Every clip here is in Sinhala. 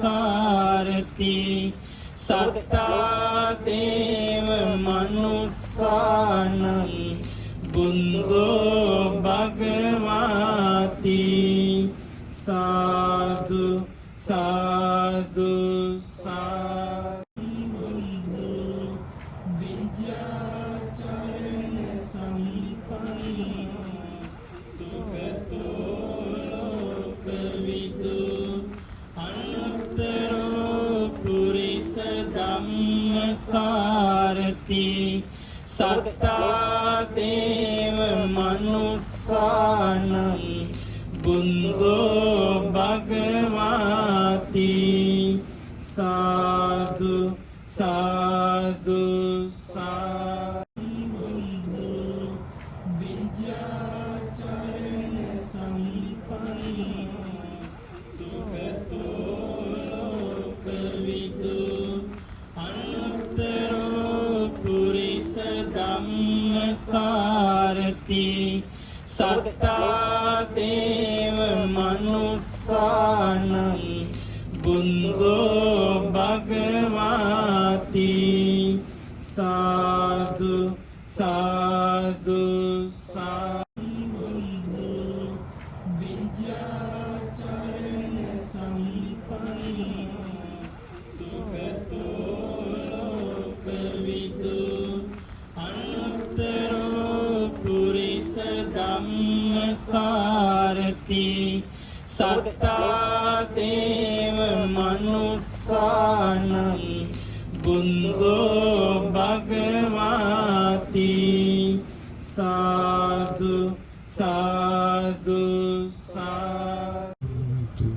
सारथी सत्ता देव मनुस्सानं बुंदो भगवाती साधु साधु साधु बुंदो विद्याचरण संपन्न सुगतो लोकविदु सारथी सत्ता देव मनुस्सानं बुंदो भगवाती साधु साधु साधु बुंदो विद्याचरण संपन्न सुगतो लोकविदु सारथी सत्ता देव मनुस्सानं बुंदो भगवाती साधु साधु साधु विद्याचरण संपन्न सुगतो लोकविदु सारथी सत्ता देव मनुस्सानं बुंदो भगवाती साधु साधु साधु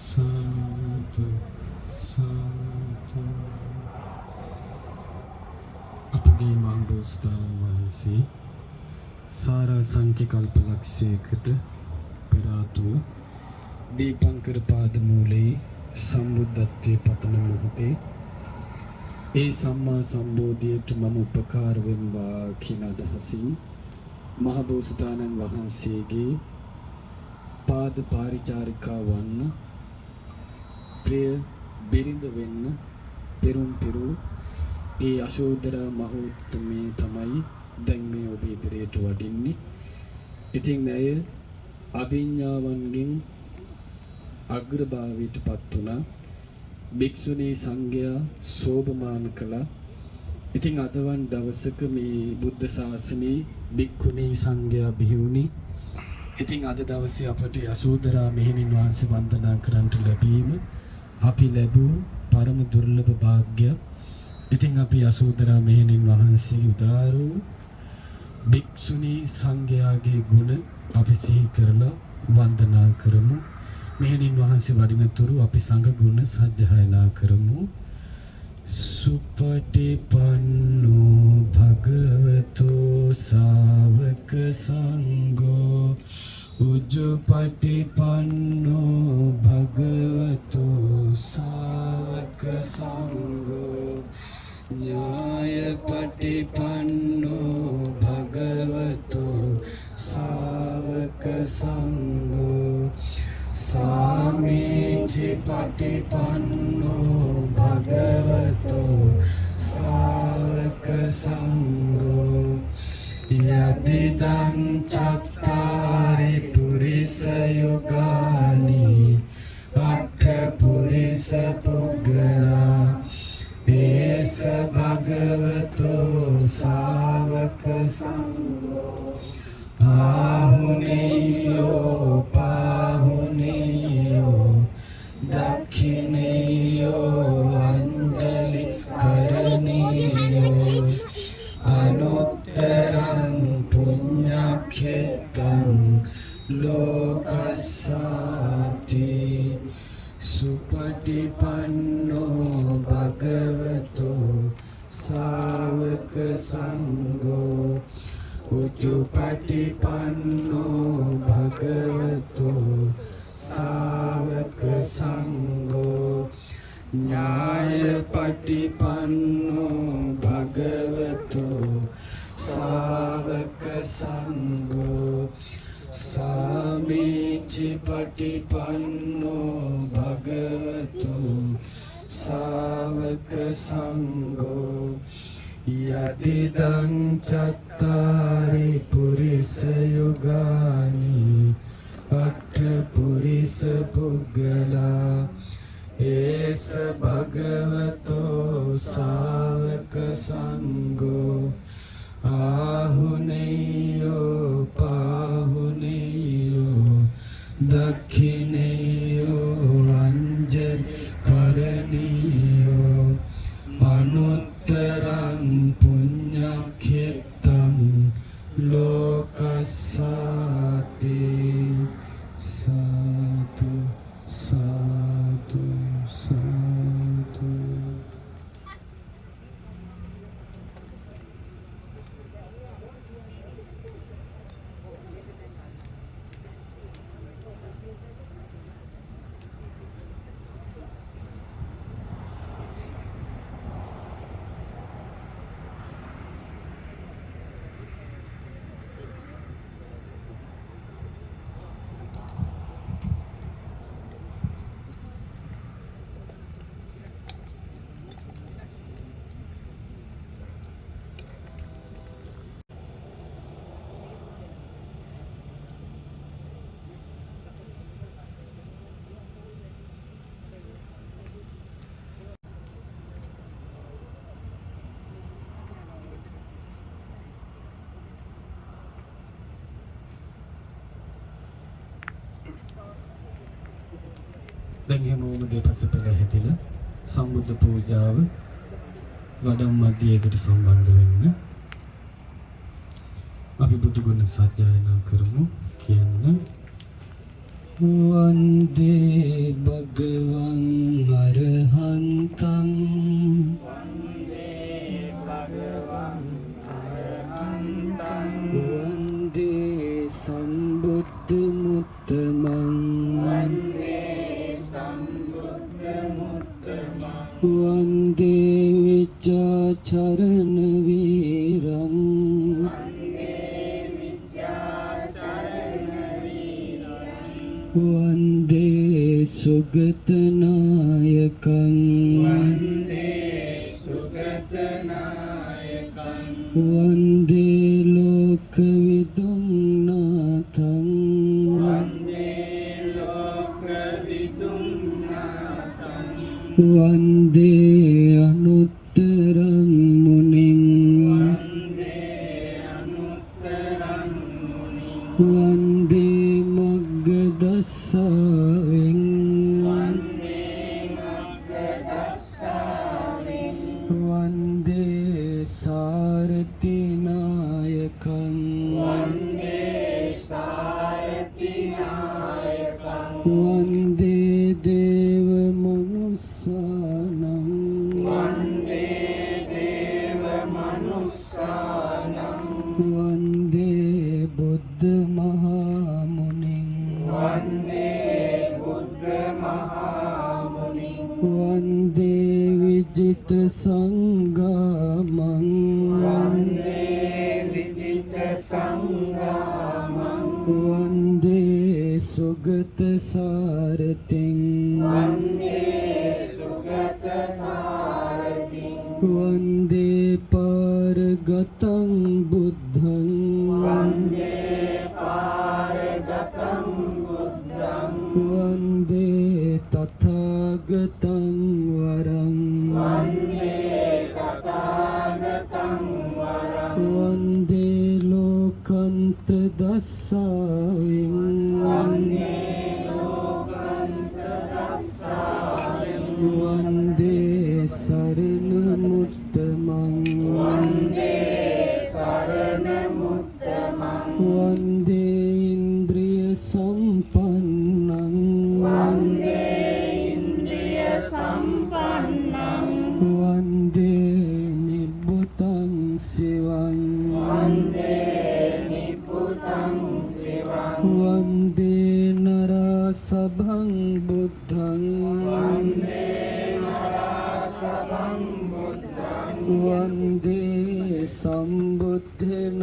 साधु साधु अपनी मांगोस्तान वහන්සේ सारा संख्य कल्पलक्ष्यයකට පෙර ආතුව දීපංකර පාදමූලයේ සම්බුද්ධත්වයේ පතන මොහොතේ ඒ සම්මා සම්බෝධියට මම උපකාර වෙම්වා කියන අදහසින් මහබෝසතාණන් වහන්සේගේ පාද පාරිචාරිකා වන්න ප්‍රිය බිරිඳ වෙන්න පෙරුම් පෙරූ ඒ අශෝදරා මහෝත්තමේ තමයි දැන් මේ ඔබ ඉදිරියට වඩින්නේ. ඉතින් ඇය අභිඥාවන්ගෙන් අග්‍රභාවයට පත් වුණා. භික්ෂුණී සංඝයා සෝභමාන කළා. ඉතින් අදවන් දවසක මේ බුද්ධ ශාසනයේ භික්ඛුණී සංඝයා බිහි වුණේ. ඉතින් අද දවසේ අපට යසෝදරා මෙහෙණින් වහන්සේ වන්දනා කරන්නට ලැබීම අපි ලැබූ පරම දුර්ලභ වාග්ය. ඉතින් අපි යසෝදරා මෙහෙණින් වහන්සේ උදාර වූ භික්ෂුණී සංඝයාගේ ගුණ අපි සිහි කරලා වන්දනා කරමු. මෙහෙණින් වහන්සේ වඩින තුරු අපි සංඝ ගුණ සජ්ජායනා කරමු. සුපටිපන්නෝ භගවතෝ ශාවක සංඝෝ උජ්ජපටිපන්නෝ භගවතෝ ශාවක සංඝෝ ඥායපටිපන්නෝ භගවතෝ ශාවක සංඝෝ සාමීචිපටිපන්නෝ භගවතෝ ශාවක සංඝෝ යදිදං චත්තාරි පුරිස යුගානි අට්ඨ පුරිස පුග්ගලා ඒස භගවතෝ ශාවක සංඝෝ ආහුනේයෝ පාහුනේයෝ දක්ඛිනේයෝ අංජලි කරණීයෝ අනුත්තරං පුඤ්ඤක්ඛෙත්තං ලෝකස්සාති සුපටිපන්නෝ භගවතෝ ශාවක සංඝෝ උජ්ජපටිපන්නෝ භගවතෝ ශාවක සංඝෝ ඥායපටිපන්නෝ භගවතෝ සාවක සංඝෝ සාමීචි පටිපන්නෝ භගවතු සාවක සංඝෝ යදිදං චත්තාරි පුරිස යුගානි අට්ඨ පුරිස පුග්ගලා ඒස භගවතෝ සාවක සංඝෝ ආහුනේයෝ පාහුනේයෝ දක්ඛිනේයෝ අංජලි කරණීයෝ අනුත්තරං පුඤ්ඤක්ඛෙත්තං ලෝකස්සාති සාදු සාදු සාදු. දැන් හැමෝම දෙපස පෙළ හැදිලා සම්බුද්ධ පූජාව වඩම් මැදියේකට සම්බන්ධ වෙන්න අපි බුදු ගුණ සජ්ජායනා කරමු. කියන්න වන්දේ භගවං අරහන්තං වන්දේ භගවං අරහන්තං වන්දේ සම්බුද්ධ මුත්තමං වන්දේ විචාචරණ වීරං වන්දේ සුගතනායකං වන්දේ ලෝකවිදුං නාථං වන්දේ අනුත්තරං මුනිං වන්දේ මග්ගදස්සාවෙන් වන්දේ සාරති නායකං වන්දේ දේව මනුස්සානං වන්දේ බුද්ධ මහා මුනිං වන්දේ විජිත සංගමං වන්දේ සුගත සාරතිං වන්දේ පාරගතං බුද්ධං වන්දේ තථාගතං වරං වන්දේ ලෝකන්ත දස්සාවෙන් වන්දේ සරණ මුත්තමං වන්දේ ඉන්ද්‍රිය සම්පන්නං වන්දේ නිබ්බුතං සිවං වන්දේ නරසභං බුද්ධං වන්දේ සම්බුද්ධනායකං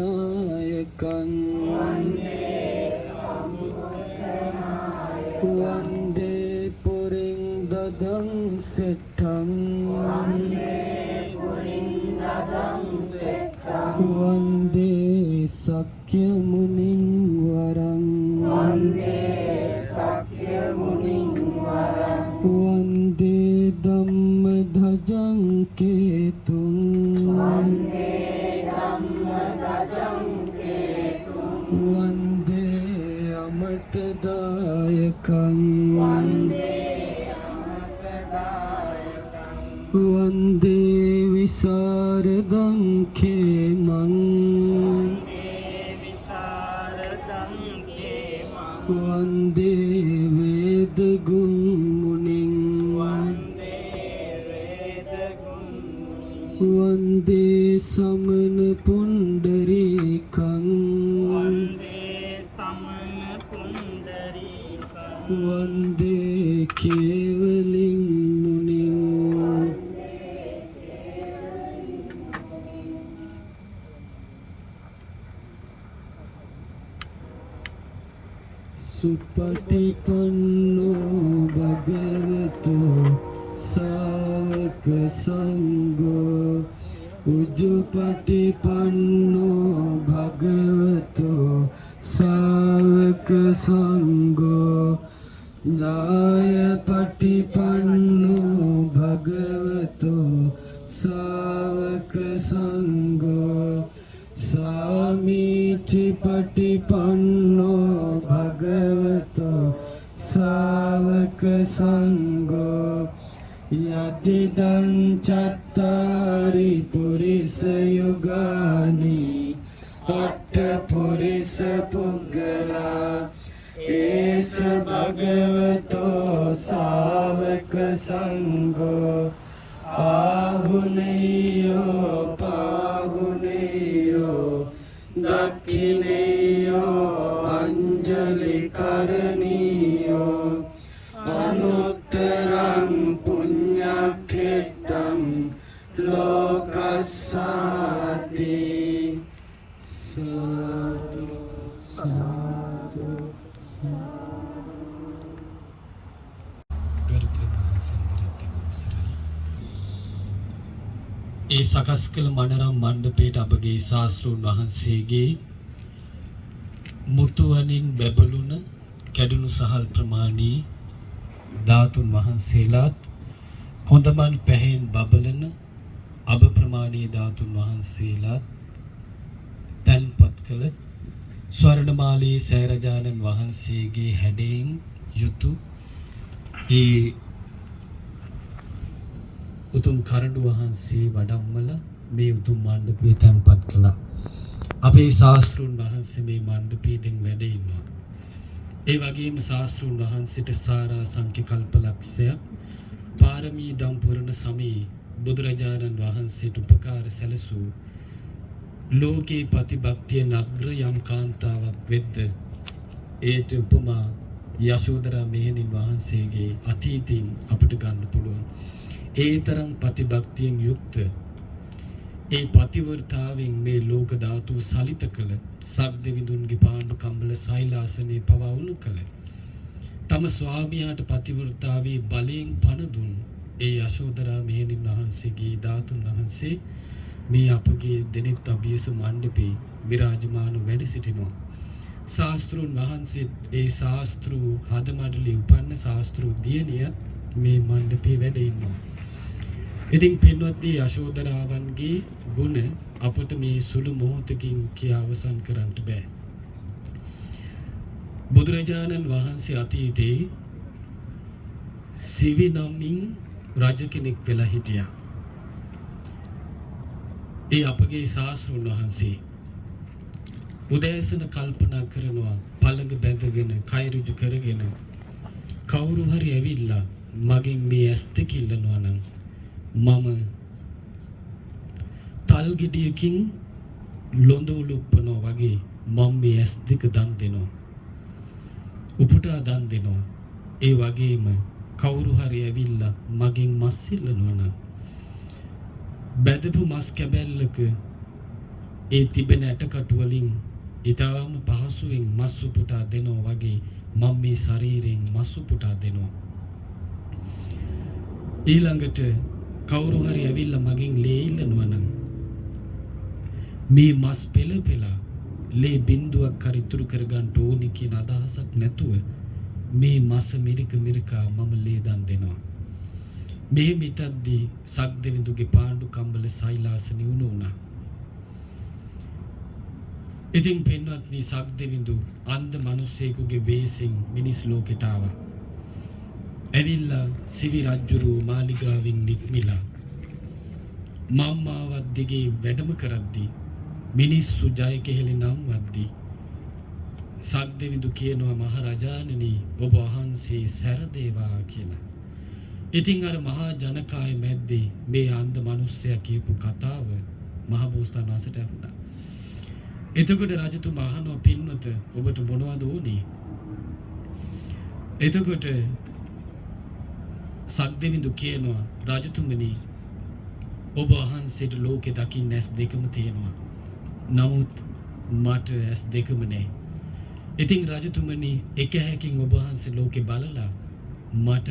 වන්දේ පුරින් දදං සෙට්ටං වන්දේ සක්‍ය මුනින් වරං වන්දේ ධම්ම ධජං කේතුං වන්දේ අමතදායකං වන්දේ විසරදං khemං වන්දේ වේදගුම් මුනිං වන්දේ සමන පුණ්ඩරීකං වන්දේ කේවලින් මුනිං සුපටිපන්නෝ භගවතු සාවක සංඝෝ උජුපටිපන්නෝ භගවතු සාවක සංඝෝ ඥායපටිපන්නෝ භගවතු සාවක සංඝෝ සාමීචි පටිපන්නෝ භගවතු සාවක සංඝෝ යදිදං චත්තාරි පුරිස යුගානි අට්ඨ පුරිස පුග්ගලා ඒස භගවතෝ සාවක සංඝෝ ආහුනේයෝ පාහුනේයෝ දක්ඛිනේයෝ අංජලි කරණීයෝ අනුත්තරං පුඤ්ඤක්ඛෙත්තං ලෝකස්සාති සාදු සාදු ඒ සකස් කළ මනරම් මණ්ඩපයට අපගේ ශාස්ත්‍රූන් වහන්සේගේ මුතුවනින් බැබළුන කැඩුණු සහල් ප්‍රමාණී ධාතුන් වහන්සේලාත් හොඳමන් පැහැයෙන් බබලන අබ ප්‍රමාණී ධාතුන් වහන්සේලාත් තැන්පත් කළ ස්වර්ණමාලී සෑරජානන් වහන්සේගේ හැඩයෙන් යුතු ඒ උතුම් කරඬු වහන්සේ වඩම්මල මේ උතුම් මණ්ඩපය තැන්පත් කළා. අපේ ශාස්ත්‍රූන් වහන්සේ මේ මණ්ඩපයෙන් වැඩ ඉන්නවා. ඒ වගේම ශාස්ත්‍රූන් වහන්සේට සාරා සංඛ්‍ය කල්පලක්ෂයක් පාරමී දම් පුරණ සමී බුදුරජාණන් වහන්සේට උපකාර සැලසූ ලෝකේ ප්‍රතිභක්තිය නග්‍ර යම් කාන්තාවක් වෙද්ද ඒට උපමා යශෝදරා මෙහෙණින් වහන්සේගේ අතීතයෙන් අපිට ගන්න පුළුවන්. ඒ තරම් ප්‍රතිභක්තියෙන් යුක්ත ඒ පතිවර්තාවෙන් මේ ලෝක ධාතු සලිත කළ සබ්දවිඳුන්ගේ පාණ්ඩු කම්බල සෛලාසනේ පවා උණු කළ තම ස්වාමියාට පතිවර්තාවේ බලයෙන් පණ දුන් ඒ යශෝදරා මෙහෙණින් වහන්සේගේ ධාතුන් වහන්සේ මේ අපගේ දෙනිත් අභියස මණ්ඩපේ විරාජමාන වැඩ සිටිනවා. ශාස්ත්‍රූන් වහන්සේත් ඒ ශාස්ත්‍රු හදමඩලි උපන්න ශාස්ත්‍රු දියණිය මේ මණ්ඩපේ වැඩ ඉන්නවා. ඉතින් පින්වත්නි යශෝදරාවන්ගේ ගුණ අපට මේ සුළු මොහොතකින් කියා අවසන් කරන්න බෑ. බුදුරජාණන් වහන්සේ අතීතේ සිවි නමින් රජ කෙනෙක් වෙලා හිටියා. ඒ අපගේ ශාස්ත්‍රූන් වහන්සේ උදෑසන කල්පනා කරනවා පළඟ බැඳගෙන කය ඍජු කරගෙන කවුරු හරි ඇවිල්ලා මගෙන් මේ ඇස් දෙක ඉල්ලනවා නම් මම තල් ගෙඩියකින් ලොඳ උලුප්පනවා වගේ මම මේ ඇස් දෙක දන් දෙනවා. උපුටා දන් දෙනවා. ඒ වගේම කවුරු හරි ඇවිල්ලා මගෙන් මස් ඉල්ලනවා නම් බැදපු මස් කැබැල්ලක ඒ තිබෙන ඇටකටු වලින් ඊටාම පහසුවෙන් මස් උපුටා දෙනවා වගේ මම මේ ශරීරයෙන් මස් උපුටා දෙනවා. ඊළඟට කවුරු හරි ඇවිල්ලා මගෙන් ලේ ඉල්ලනවා නම් මේ මස් පෙළ ලේ බින්දුවක් හරි ඉතුරු කරගන්න ඕනි කියන අදහසක් නැතුව මේ මස් මිරිකා මම ලේ දන් දෙනවා. මේ මිතද්දී සක්දෙවිඳුගේ පාණ්ඩු කම්බල සෛලාසනි වුණා. ඉතින් පින්වත්නි සක්දෙවිඳු අන්ධ මිනිසෙකුගේ වෙස්ෙන් මිනිස් ලෝකෙට ආවා. ඇවිල්ලා සිවි රජුරු මාලිගාවෙන් නික්මිලා මම්මාවත් දිගේ වැඩම කරද්දී මිනිස්සු ජය කෙහෙලි නම් වද්දී සක්දෙවිඳු කියනවා මහරජාණනි ඔබ වහන්සේ සැරදේවා කියලා. ඉතින් අර මහා ජනකාය මැද්දේ මේ අන්ධ මිනිස්සයා කියපු කතාව මහ බෝසතාණන් වහන්සේට ඇහුණා. එතකොට රජතුමා අහනවා පින්වත ඔබට මොනවද ඕනේ? එතකොට සක්දෙවිඳු කියනවා රජතුමනි ඔබ වහන්සේට ලෝකෙ දකින්න ඇස් දෙකම තියෙනවා. නමුත් මට ඇස් දෙකම නැහැ. ඉතින් රජතුමනි එක හැකින් ඔබ වහන්සේ ලෝකෙ බලලා මට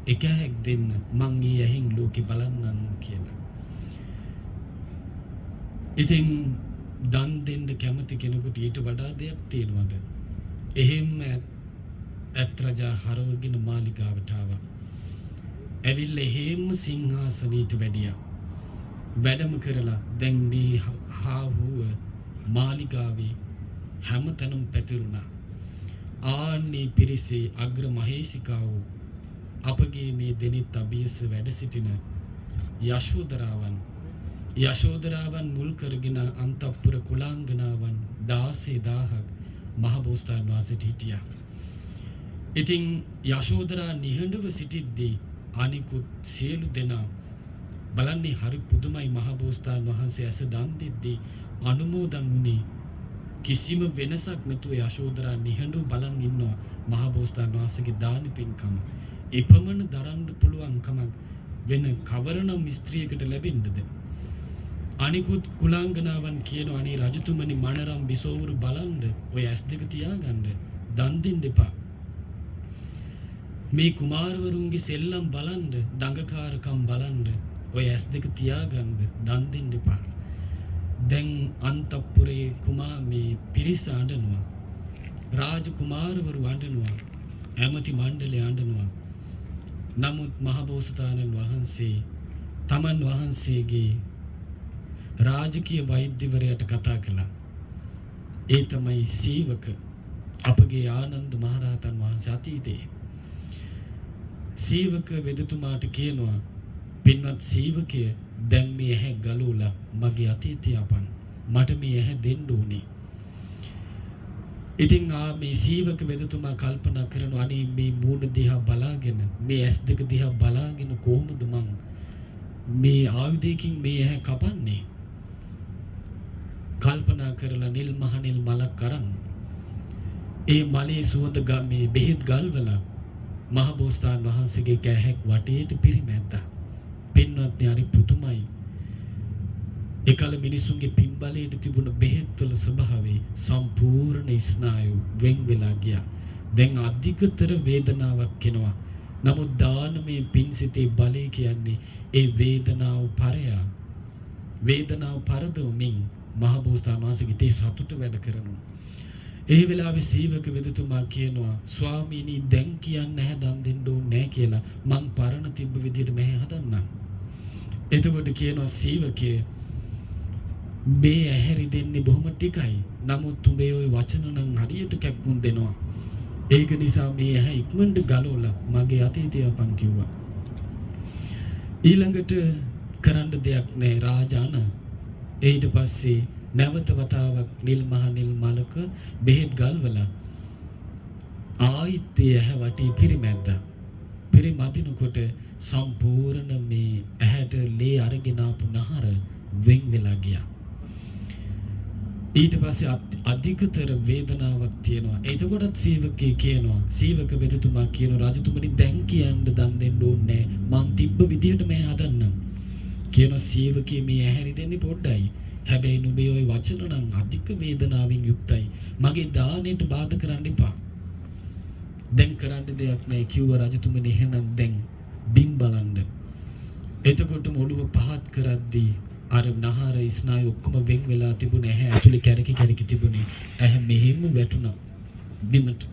එක හැක් දෙන්න මං ඊ ඇහින් ලෝකෙ බලන්නම් කියලා. ඉතින් දන් දෙන්න කැමති කෙනෙකුට ඊට වඩා දෙයක් තියෙනවද? එහෙම ඇත් රජා හරවගෙන මාලිගාවට ආවා. ඇවිල්ලා එහෙම සිංහාසනෙට වැඩියා. වැඩම කරලා දැන් මේ හාහුව මාලිගාවේ හැමතැනම පැතිරුණා. ආන්නේ පිරිසේ අග්‍ර මහේසිකාව අපගේ මේ දෙනිත් අභියස වැඩ සිටින යශෝදරාවන් මුල් කරගෙන අන්තපුර කුලාංගනාවන් 16000ක් මහ බෝසතාණන් වහන්සේට හිටියා. ඉතින් යශෝදරා නිහඬව සිටිද්දී අනිකුත් සියලු දෙනා බලන්නේ හරි පුදුමයි මහ බෝසතාණන් වහන්සේ ඇස දන් දෙද්දී අනුමෝදන් වුණේ කිසිම වෙනසක් නැතුව යශෝදරා නිහඬව බලන් ඉන්නවා මහ බෝසතාණන් වහන්සේගේ දාන පින්කම. එපමණ දරන්න පුළුවන් කමක් වෙන කවරනම් ස්ත්‍රියකට ලැබෙන්නද? අනිකුත් කුලාංගනාවන් කියනවා අනේ රජතුමනි මනරම් බිසෝවරු බලන්න ඔය ඇස් දෙක තියාගන්න දන් දෙන්න එපා. මේ කුමාරවරුන්ගේ සෙල්ලම් බලන්න දඟකාරකම් බලන්න ඔය ඇස් දෙක තියාගන්න දන් දෙන්න එපා. දැන් අන්තපුරේ මේ පිරිස අඬනවා. රාජ කුමාරවරු අඬනවා. ඇමති මණ්ඩලය අඬනවා. නමුත් මහ බෝසතාණන් වහන්සේ තමන් වහන්සේගේ රාජකීය වෛද්‍යවරයාට කතා කළා. ඒ තමයි සීවක අපගේ ආනන්ද මහරහතන් වහන්සේ අතීතයේ. සීවක වෙදතුමාට කියනවා පින්වත් සීවකය දැන් මේ ඇහැ ගලවලා මගේ අතීතය අපන් මට මේ ඇහැ දෙන්න ඕනේ. ඉතින් මේ සීවක වෙදතුමා කල්පනා කරනවා අනේ මේ මූණ දිහා බලාගෙන මේ ඇස් දෙක දිහා බලාගෙන කොහොමද මං මේ ආයුධයකින් මේ ඇහැ කපන්නේ? කල්පනා කරලා නිල් මහනිල් මලක් අරන් ඒ මලේ සුවඳ ගමේ බෙහෙත් ගල්වලා මහ බෝසතාණන් වහන්සේගේ කැහැක් වටේට පිරිමැද්දා. පින්වත්නි හරි පුදුමයි. එකල මිනිසුන්ගේ පින්බලයට තිබුණ බෙහෙත්වල ස්වභාවය සම්පූර්ණ ස්නායු වෙන් වෙලා ගියා. දැන් අධිකතර වේදනාවක් එනවා. නමුත් දානමය පින්සිතේ බලය කියන්නේ ඒ වේදනාව පරයා. වේදනාව පරදවමින් මහ බෝසතාණන් වහන්සේගේ තේ සතුට වැඩ කරනවා. ඒ වෙලාවේ සීවක වෙදතුමා කියනවා ස්වාමීනි දැන් කියන්න නැහැ දන් දෙන්න ඕනේ නැහැ කියලා මං පරණ තිබ්බ විදියට මෙහෙ හදන්නම්. එතකොට කියනවා සීවකේ මේ ඇහැරි දෙන්නේ බොහොම ටිකයි. නමුත් උඹේ ওই වචන නම් හරියට කැක්කුම් දෙනවා. ඒක නිසා මේ ඇහැ ඉක්මනට ගලවලා මගේ අතීතය අපන් කිව්වා. ඊළඟට කරන්න දෙයක් නැහැ රාජාන. ඊට පස්සේ නැවත වතාවක් නිල් මලක බෙහෙත් ගල්වලා ආයිත් ඇහැ වටේ පිරිමැද්දා. පිරිමදිනකොට සම්පූර්ණ මේ ඇහැට ලේ අරගෙන ආපු නහර වෙන් වෙලා ගියා. ඊට පස්සේ අධිකතර වේදනාවක් තියෙනවා. එතකොටත් සීවකේ කියනවා සීවක වෙදතුමා කියන රජතුමනි දැන් කියන්න දන් දෙන්න ඕනේ මං තිබ්බ විදියට මේ හදන්නම්. කියන සේවකී මේ ඇහැරි දෙන්නේ පොඩ්ඩයි. හැබැයි නුඹේ ওই වචන නම් අධික වේදනාවෙන් යුක්තයි. මගේ දාණයට බාධා කරන්න එපා. දැන් කරන්න දෙයක් නැහැ කිව්ව රජතුමනි. එහෙනම් දැන් බිම් බලන්න. එතකොට ඔළුව පහත් කරද්දී අර නහර ස්නායු ඔක්කොම වෙන් වෙලා තිබුණ ඇහැ ඇතුලේ කැරකි කැරකි තිබුණේ. ඇහැ මෙහෙම වැටුණා බිමට.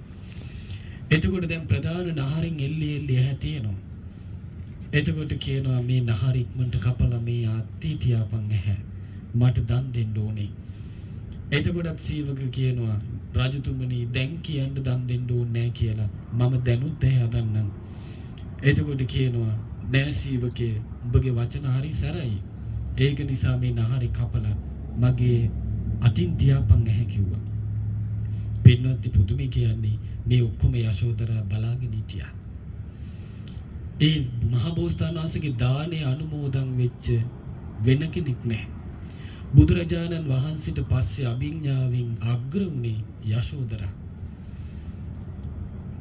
එතකොට දැන් ප්‍රධාන නහරින් එල්ලි එල්ලි ඇහැ තියෙනවා. එතකොට කියනවා මේ නහර ඉක්මනට කපලා මේ අත්ති තියාපන් ඇහැ. මට දන් දෙන්න ඕනේ. එතකොටත් සීවක කියනවා රජතුමනි දැන් කියන්න දන් දෙන්න ඕනේ නැහැ කියලා. මම දැනුත් ඇහැ හදන්නම්. එතකොට කියනවා නෑ සීවකේ ඔබගේ වචන හරි සැරයි. ඒක නිසා මේ නහරි කපලා මගේ අතින් තියාපන් ඇහැ කිව්වා. පින්වත්නි පුදුමයි කියන්නේ මේ ඔක්කොම යශෝදරා බලාගෙන හිටියා. ඒ මහබෝසතාණන් වහන්සේගේ දානේ අනුමෝදන් වෙච්ච වෙන කෙනෙක් නැහැ. බුදුරජාණන් වහන්සේට පස්සේ අභිඥාවෙන් අග්‍ර වුණේ යශෝදරා.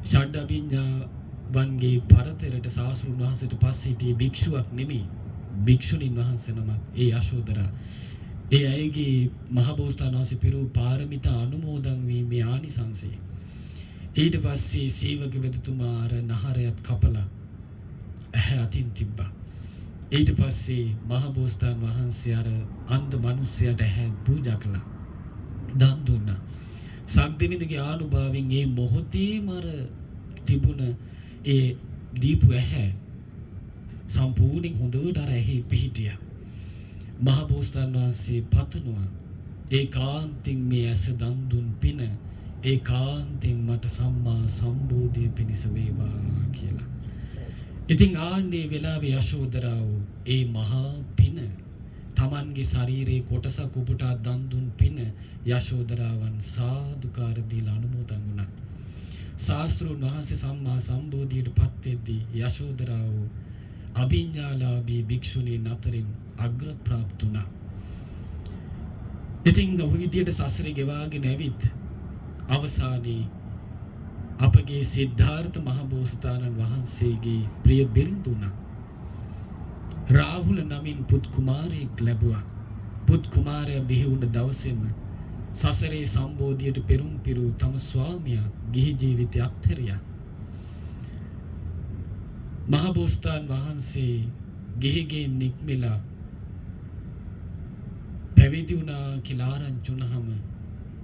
ෂඩ් අභිඥාවන්ගේ පරතරට සාස්ෘණ වහන්සේට පස්සේ සිටියේ භික්ෂුවක් නෙමෙයි. භික්ෂුණීන් වහන්සේ නමක් ඒ යශෝදරා. ඒ අයගේ මහබෝසතාණන් වහන්සේ පිරූ පාරමිතා අනුමෝදන් වීමේ ආනිසංසය. ඊට පස්සේ සීවක වෙදතුමා අර නහරයත් කපලා ඇහැ අතින් තිබ්බා. ඊට පස්සේ මහබෝසතාණන් වහන්සේ අර අන්ධ මිනිසයාට ඇහැ පූජා කළා. දන් දුන්නා. සක්දෙවිඳගේ ආනුභාවයෙන් මේ මොහොතේම අර තිබුණ ඒ දීපු ඇහැ සම්පූර්ණයෙන් හොඳට අර ඇහි පිහිටියා. මහබෝසතාණන් වහන්සේ පතනවා ඒකාන්තයෙන් මේ ඇස දන් දුන් පින ඒකාන්තයෙන් මට සම්මා සම්බෝධිය පිණිස වේවා කියලා. ඉතින් ආන්නේ වෙලාවේ යශෝදරාව ඒ මහා පින තමන්ගේ ශරීරයේ කොටසක් උපුටා දන් දුන් පින යශෝදරාවන් සාදුකාර දීලා අනුමෝදන් වුණා. ශාස්ත්‍රඥ වහන්සේ සම්මා සම්බෝධියට පත් වෙද්දී යශෝදරාව අභිඥාලාභී භික්ෂුණීන් අතරින් අග්‍ර ප්‍රාප්ත වුණා. ඉතින් ඔහු විදියට සසරේ ගෙවාගෙන ඇවිත් අවසානයේ අපගේ සිද්ධාර්ථ මහබෝසතාණන් වහන්සේගේ ප්‍රිය බිරිඳුණා. රාහුල නමින් පුත් කුමාරයෙක් ලැබුවා. පුත් කුමාරයා බිහි වුණ දවසේම සසරේ සම්බෝධියට පෙරම් පිරූ තම ස්වාමියා ගිහි ජීවිතය අත්හැරියා. මහබෝසතාණන් වහන්සේ ගිහිගෙන් නික්මලා පැවිදි වුණා කියලා ආරංචි වුණාම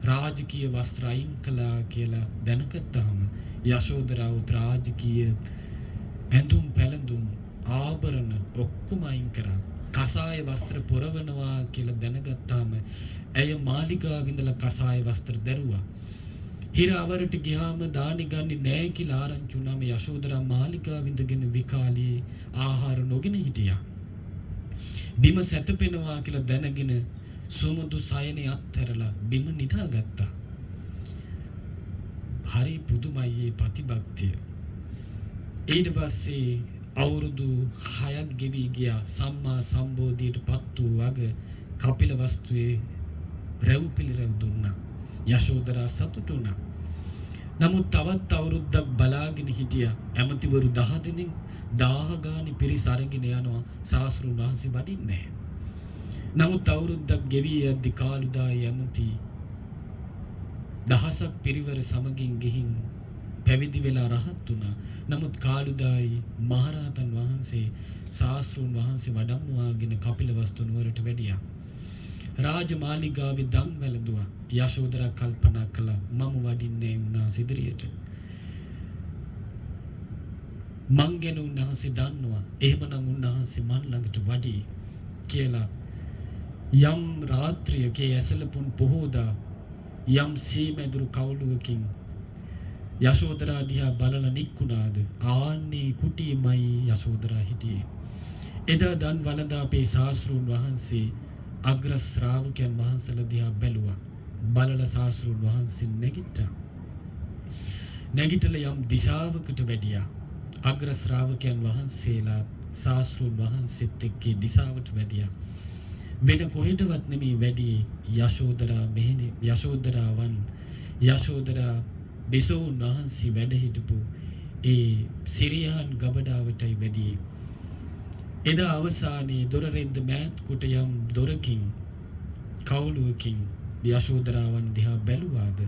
රාජකීය වස්ත්‍ර අයින් කළා කියලා දැනගත්තාම යශෝදරාව රාජකීය ඇඳුම් පැළඳුම් ආභරණ ඔක්කොම අයින් කරා. කසාය වස්ත්‍ර පොරවනවා කියලා දැනගත්තාම ඇය මාලිගාව ඉඳලා කසාය වස්ත්‍ර දැරුවා. හිර අවරට ගියාම දානි ගන්නේ නැහැ කියලා ආරංචි වුණාම යශෝදරා මාලිගාව ඉඳගෙන විකාලී ආහාර නොගෙන හිටියා. බිම සැතපෙනවා කියලා දැනගෙන සුමුදු සයනේ අත්හැරලා බිම නිදාගත්තා. හරි පුදුමයි මේ ප්‍රතිභක්තිය. ඊට පස්සේ අවුරුදු 6ක් ගෙවි ගියා. සම්මා සම්බෝධියට පත් වූ වග කපිලවස්තුවේ රැව් පිළිරැව් දුන්නා. යශෝදරා සතුටු වුණා. නමුත් තවත් අවුරුද්දක් බලාගෙන හිටියා. ඇමතිවරු 10 දෙනෙක් 1000 ගානි පිරිස අරගෙන යනවා. ශාස්ත්‍රඥ වහන්සේ වඩින්නේ නැහැ. නමුත් අවුරුද්දක් ගෙවි යද්දි කාළුදායි ඇමති දහසක් පිරිවර සමගින් ගිහින් පැවිදි වෙලා රහත් වුණා. නමුත් කාළුදායි මහරහතන් වහන්සේ ශාස්ත්‍රඥ වහන්සේ වඩම්මවාගෙන කපිලවස්තු නුවරට වැඩියා. රාජමාලිගාවේ දන් වැළඳුවා. යශෝදරා කල්පනා කළා මම වඩින්නේ උන්වහන්සේ ඉදිරියට. මං ගැන උන්වහන්සේ දන්නවා. එහෙමනම් උන්වහන්සේ මන් ළඟට වඩි කියලා යම් රාත්‍රියකේ ඇසලපුන් පොහෝදා යම් සීමැදුරු කවුළුවකින් යශෝදරා දිහා බලලා නික්කුණාද ආන්නේ කුටියමයි යශෝදරා හිටියේ. එදා දන් වළඳා අපේ ශාස්ත්‍රඥ වහන්සේ අග්‍ර ශ්‍රාවකයන් වහන්සේලා දිහා බැලුවා. බලලා ශාස්ත්‍රඥ වහන්සේ නැගිට්ටා. නැගිටලා යම් දිශාවකට වැඩියා. අග්‍ර ශ්‍රාවකයන් වහන්සේලා ශාස්ත්‍රඥ වහන්සේත් එක්ක දිශාවට වැඩියා. වෙන කොහෙටවත් නෙමෙයි වැඩි යශෝදරා මෙහෙණි යශෝදරාවන් යශෝදරා බිසෝන් වහන්සේ වැඩ හිටපු ඒ සිරියාන් ගබඩාවටයි වැඩි. එදා අවසානයේ දොරරෙද්ද මෑත් කොට යම් දොරකින් කවුළුවකින් යශෝදරාවන් දිහා බැලුවාද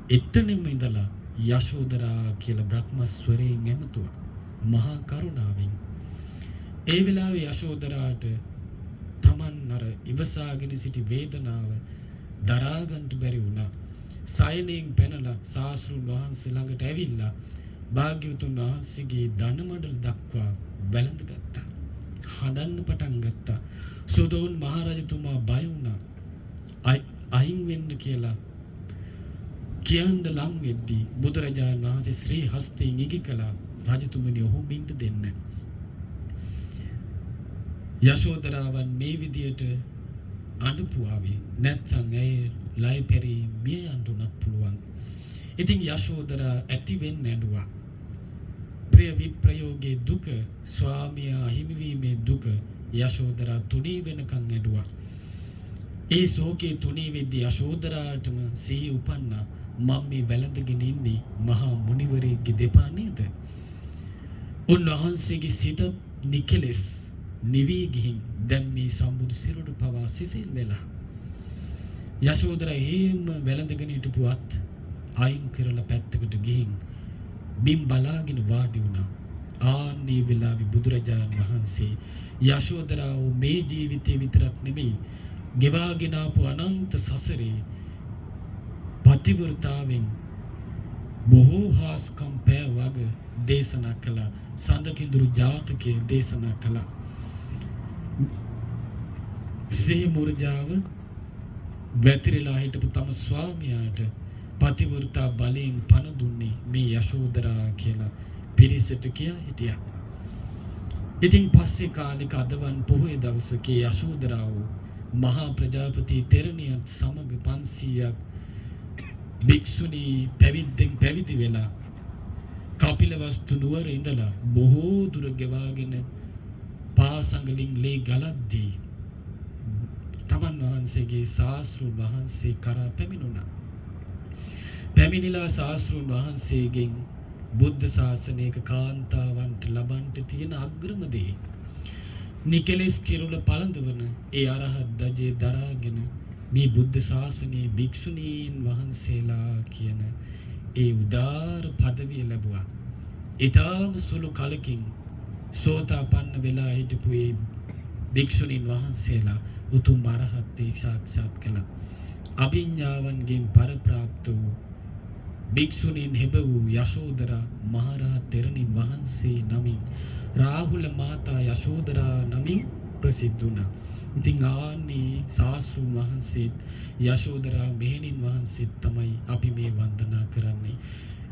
එතනම ඉඳලා යශෝදරා කියලා බ්‍රහ්මස්වරයෙන් ඇමතුවා මහා කරුණාවෙන්. ඒ වෙලාවේ යශෝදරාට තමන් අර ඉවසාගෙන සිටි වේදනාව දරා ගන්නට බැරි වුණා. සයනෙන් පැනලා සාස්ෘන් වහන්සේ ළඟට ඇවිල්ලා භාග්‍යවතුන් වහන්සේගේ දණමඩල දක්වා වැළඳගත්තා. හඬන්න පටන් ගත්තා. සුදෝන් මහරජතුමා බය වුණා. අයින් වෙන්න කියලා කියන්න ලම් වෙද්දී බුදුරජාණන් වහන්සේ ශ්‍රී හස්තයෙන් ඉගි කළා රජතුමනි ඔහු බින්ද දෙන්න. යශෝදරාවන් මේ විදියට අඬපුවාවේ නැත්නම් ඇය ලයි පෙරි මිය යන්න පුළුවන්. ඉතින් යශෝදරා ඇති වෙන්න ඇඬුවා. ප්‍රිය විප්‍රයෝගයේ දුක ස්වාමියා හිමිවීමේ දුක යශෝදරා තුනී වෙනකන් ඇඬුවා. ඒ ශෝකේ තුනී වෙද්දී යශෝදරාටම සිහි උපන්නා මම මේ වැළඳගෙන ඉන්නේ මහා මුනිවරයෙක්ගේ දෙපා නේද? උන්වහන්සේගේ සිත නිකලස් නිවි ගිහින් දැන් මේ සම්බුදු සිරුර පවා සිසිල් වෙලා. යශෝදරා එහෙම වැළඳගෙන හිටපුවත් අයින් කරලා පැත්තකට ගිහින් බිම් බලාගෙන වාඩි වුණා. ආන්නේ වෙලාවේ බුදුරජාණන් වහන්සේ යශෝදරාව මේ ජීවිතේ විතරක් නෙමෙයි ගෙවාගෙන ආපු අනන්ත සසරේ පතිවෘතාවෙන් බොහෝ හාස්කම් පෑ වග දේශනා කළා. සඳකිඳුරු ජාතකයේ දේශනා කළා. සිහි මුර්ජාව වැතිරිලා හිටපු තම ස්වාමියාට පතිවෘතා බලයෙන් පණ දුන්නේ මේ යශෝදරා කියලා පිරිසට කියා හිටියා. ඉතින් පස්සේ කාලෙක අදවන් පොහොය දවසකේ යශෝදරාව මහා ප්‍රජාපති තෙරණියත් සමග 500ක් භික්ෂුණී පැවිද්දෙන් පැවිදි වෙලා කපිලවස්තු නුවර ඉඳලා බොහෝ දුර ගෙවාගෙන පාසඟලින් ලේ ගලද්දී තමන් වහන්සේගේ ශාස්ත්‍රුන් වහන්සේ කරා පැමිණුණා. පැමිණිලා ශාස්ත්‍රුන් වහන්සේගෙන් බුද්ධ ශාසනයක කාන්තාවන්ට ලබන්ට තියෙන අග්‍රම දේ නිකලස් කිරුල පළඳවන ඒ අරහත් දජේ දරාගෙන මේ බුද්ධ ශාසනයේ භික්ෂුණීන් වහන්සේලා කියන ඒ උදාර පදවිය ලැබුවා. ඊටම සුළු කලකින් සෝතාපන්න වෙලා හිටපු ඒ භික්ෂුණීන් වහන්සේලා උතුම් අරහත් සාක්ෂාත් කළා. අභිඥාවන්ගෙන් පරප්‍රාප්ත වූ භික්ෂුණීන් හෙබ වූ යශෝදරා මහරහත් තෙරණින් වහන්සේ නමින් රාහුල මාතා යශෝදරා නමින් ප්‍රසිද්ධ වුණා. ඉතින් ආන්නේ ශාස්ත්‍රුන් වහන්සේත් යශෝදරා මෙහෙණින් වහන්සේත් තමයි අපි මේ වන්දනා කරන්නේ.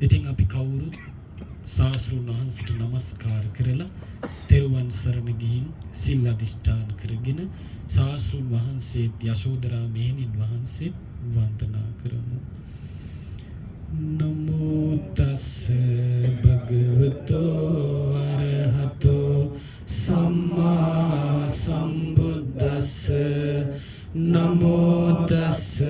ඉතින් අපි කවුරුත් ශාස්ත්‍රුන් වහන්සේට নমස්කාර කරලා තෙරුවන් සරණ ගිහින් සිල් අධිෂ්ඨාන කරගෙන ශාස්ත්‍රුන් වහන්සේත් යශෝදරා මෙහෙණින් වහන්සේත් වන්දනා කරමු. නමෝ තස්ස භගවතෝ අරහතෝ සම්මා සම්බුද්දස්ස. නමෝ තස්ස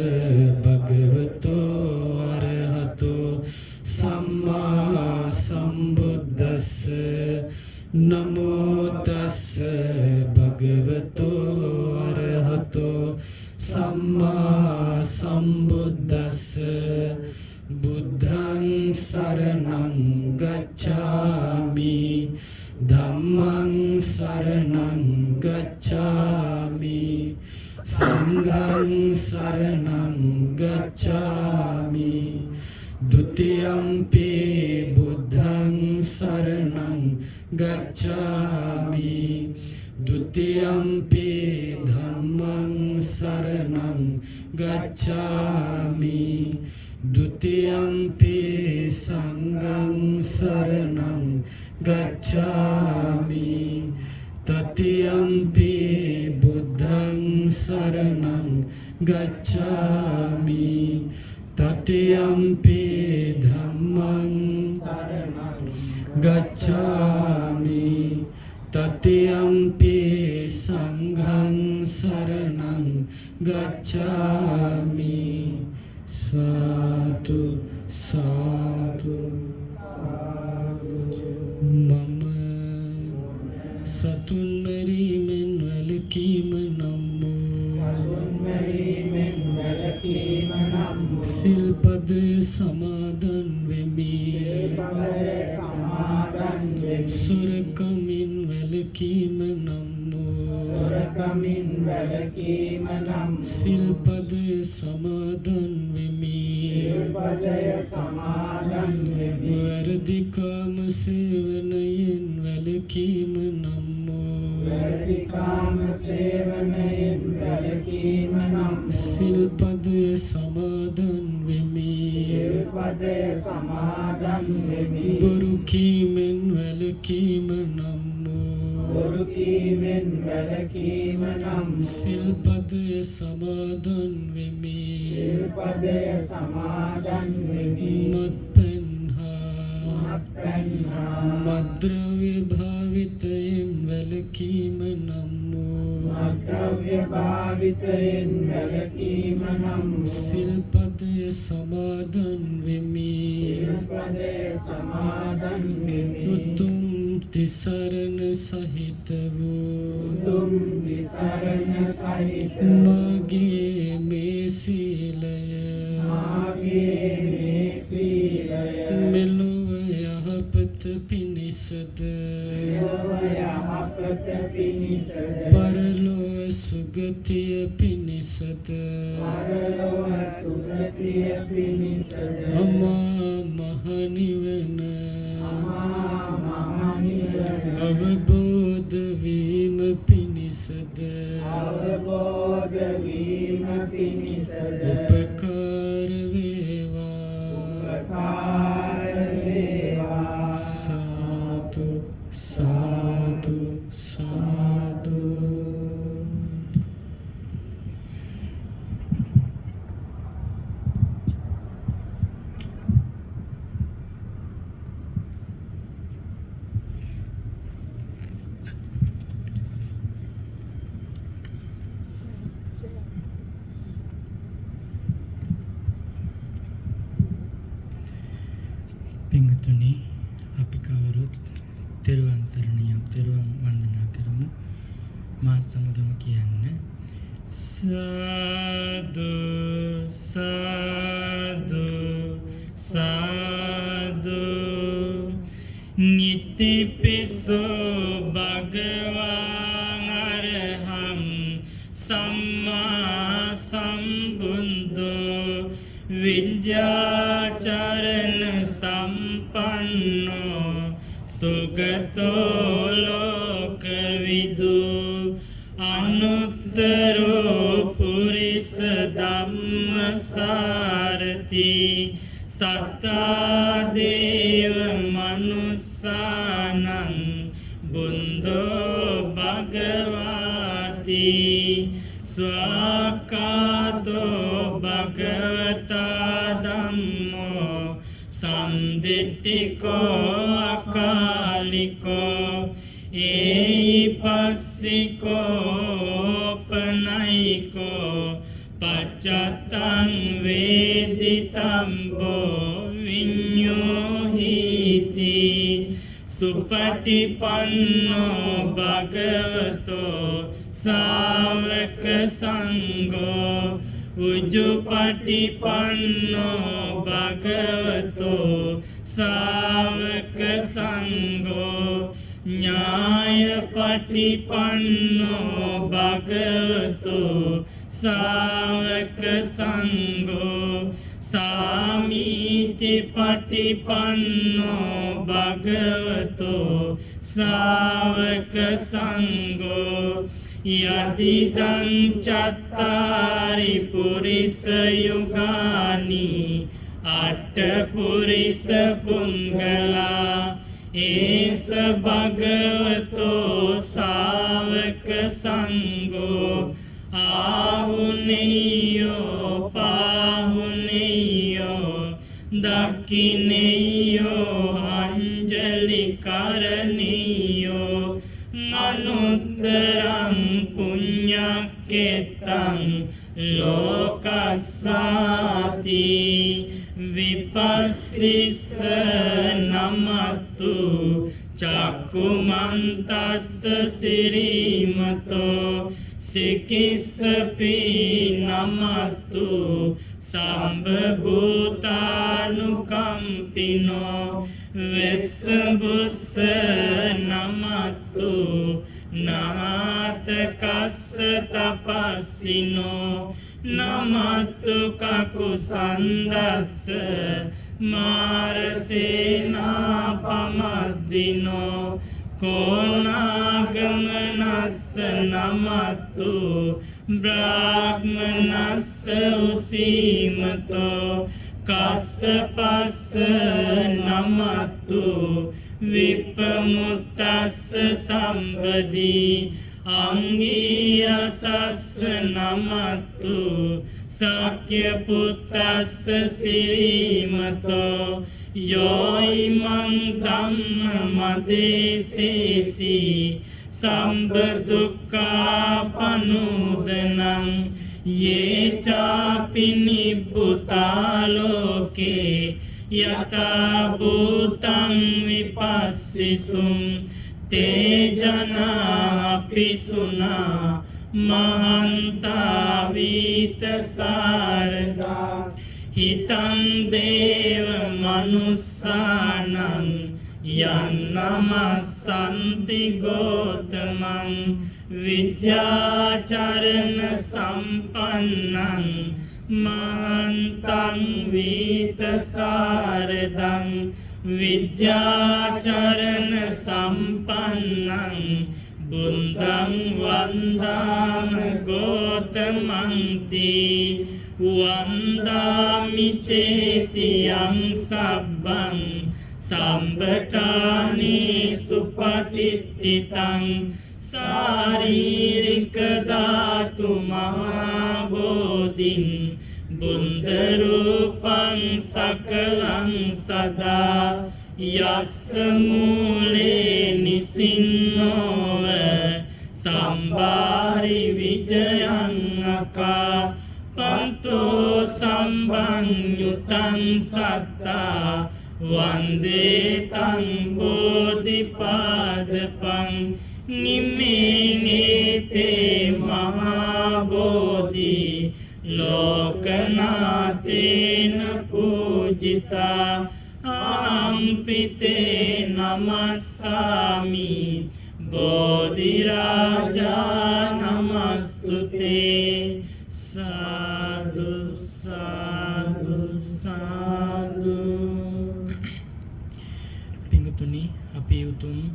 භගවතෝ අරහතෝ සම්මා සම්බුද්දස්ස. නමෝ තස්ස භගවතෝ අරහතෝ සම්මා සම්බුද්දස්ස. බුද්ධං සරණං ගච්ඡාමි ධම්මං සරණං ගච්ඡාමි සංඝං සරණං ගච්ඡාමි ဒုတိယံ පි බුද්ධං සරණං ගච්ඡාමි ဒုတိယံ පි ධම්මං සරණං ගච්ඡාමි ဒုတိယံ පි සංඝං සරණං ගච්ඡාමි တတိယံ පි බුද්ධං සරණං ගච්ඡාමි တတိယံ පි ධම්මං සරණං ගච්ඡාමි တတိယံ පි සංඝං සරණං ගච්ඡාමි. සාදු සාදු. මම සතුන් මරි සිල්පද සමාදන් වෙමි සොරකමින් වැළකීම නම් සිල්පද සමාදන් වෙමි වැරදිකාම සේවනයෙන් වැළකීම නම් සිල්පද සමාදන් වෙමි බොරු කීමෙන් වැළකීම නම් සිල්පද සමාදන් වෙමි මත්පැන් හා මද්‍රව්‍ය භාවිතයෙන් වැළකීම නම් සිල්පද සමාදන් වෙමි උතුම් තිසරණ සහිත වූ මගේ මේ සීලය මෙලොව යහපත පිණිසද පරලොව සුගතිය පිණිසද අමා මහ නිවන අවබෝධ වීම පිණිසද උපකාර වේවා සාදු සාදු සාදු පිංගුතුනි අපි කවුරුත් තෙරුවන් සරණියක් තෙරුවන් වන්දනා කරමු මා සමගම කියන්න සාදු සාදු සාදු නිතිපිසෝ භගවාන් අරහං සම්මා සම්බුද්ධෝ විද්‍යාචරණ සම්පන්නෝ සුගතෝ ලෝකවිදු අනුත්තරෝ පුරිස ධම්මසාරති සත්තා දේව මනුස්සානං බුද්ධෝ භගවාති ස්වාකාතෝ භගවතා ධම්මෝ සම්දිට්ඨිකෝ අකාලිකෝ ඒපස්සිකෝ පනයිකෝ පච්චත්තං වේදිතම්බෝ විඤ්ඤෝහිති සුපටිපන්නෝ භගවතෝ සාවක සංඝෝ උජුපටිපන්නෝ භගවතෝ සාවක සංඝෝ ඥායපටිපන්නෝ භගවතෝ සාවක සංඝෝ සාමීචි පටිපන්නෝ භගවතෝ සාවක සංඝෝ යදිදං චත්තාරි පුරිස යුගානි අට්ඨ පුරිස පුංගලා ඒස භගවතෝ සාවක සංඝෝ ආහුනේයෝ පාහුනේයෝ දක්ඛිනේයෝ අංජලි කරණීයෝ අනුත්තරං පුඤ්ඤක්කෙත්තං ලෝකස්සාති විපස්සිස්ස නමතු චක්කුමන්තස්ස සිරීමතෝ සිකිස්සපි නමත්තු සම්බභූතානුකම්පිනෝ වෙස්සබුස්ස නමත්තු නාතකස්ස තපස්සිනෝ නමත්තු කකුසන්දස්ස මාරසේනා පමද්දිනෝ කෝනාගමනස්ස නමත්තු බ්‍රාහ්මනස්ස උසීමතෝ කස්සපස්ස නමත්තු විපමුත්තස්ස සම්බදී අංගීරසස්ස නමත්තු සක්්‍යපුත්තස්ස සිරීමතෝ යෝයිමං ධම්ම මදේසේසී සම්බදුක්ඛාපනුදනං යේචාපි නිබ්බුතාලෝකේ යතා භූතං විපස්සිසුං තේජනාපි සුනා මහන්තා වීතසාරදා හිතං දේව මනුස්සානං යන්නමස්සන්ති ගෝතමං විද්‍යාචරණ සම්පන්නං මහන්තං වීතසාරදං විද්‍යාචරණ සම්පන්නං බුන්දං වන්දාම ගෝතමන්ති වන්දාමි චේතියං සබ්බං සම්බටානී සුපටිට්ඨිතං සාරීරික ධාතු මහබෝධින් බුන්දරූපං සකලං සදා යස්ස මූලේ නිසින්නෝව සම්බාරි විජයං අකා පන්තෝ සම්බන්යුතං සත්තා වන්දේ තං බෝධිපාදපං නිමේනේතේ මහාබෝධි ලෝකනාතේන පූජිතා ආම්පිතේ නමස්සාමි බෝධිරාජා නමස්තුතේ සාදු සාදු සාදු. පිංගුතුනි, අපි උතුම්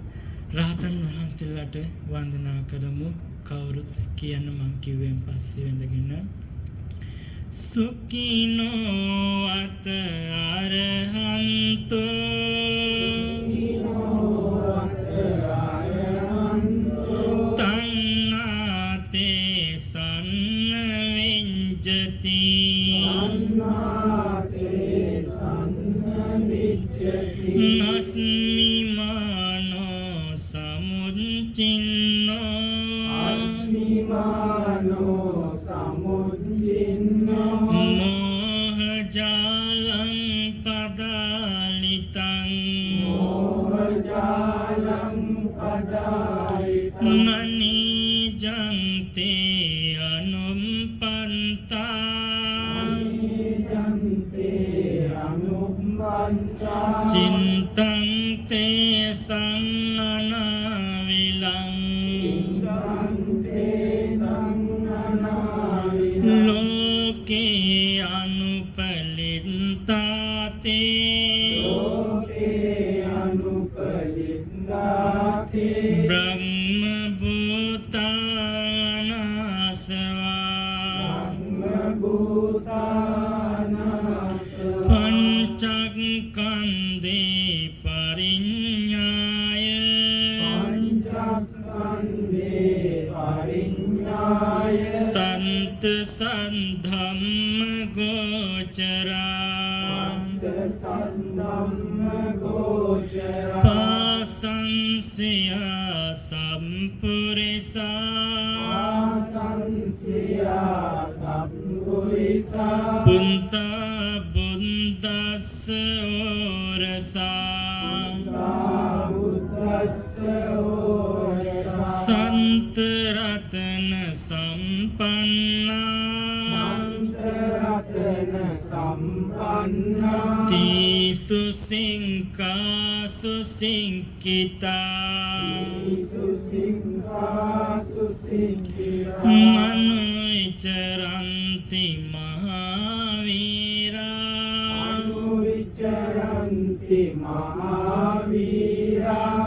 රහතන් වහන්සේලාට වන්දනා කරමු. කවුරුත් කියන්න මං කිව්වෙන් පස්සේ වැඳගෙන සුඛිනෝ අත අරහන්තෝ තන්නාතේ සන්න විඤ්ජති නස්මිමානෝ සමුච්චින්නෝ මෝහජාලං පදාලිතං නනීජන්තේ අනුම්පන්තා චින්තං තේ සංඅනාවිලං ලෝකේ අනුපලින්තාතේ බ්‍රහ්ම භූතානාසවා පංචස්කන්ධේ පරිඤ්ඤාය සන්ත සද්ධම්ම ගෝචරා පාසංසියා සම්පුරිසා පුන්තා බුද්දස්ස ඕරසා සන්ත රතන සම් Tisu singkasu singkita Manuicaranti mahavira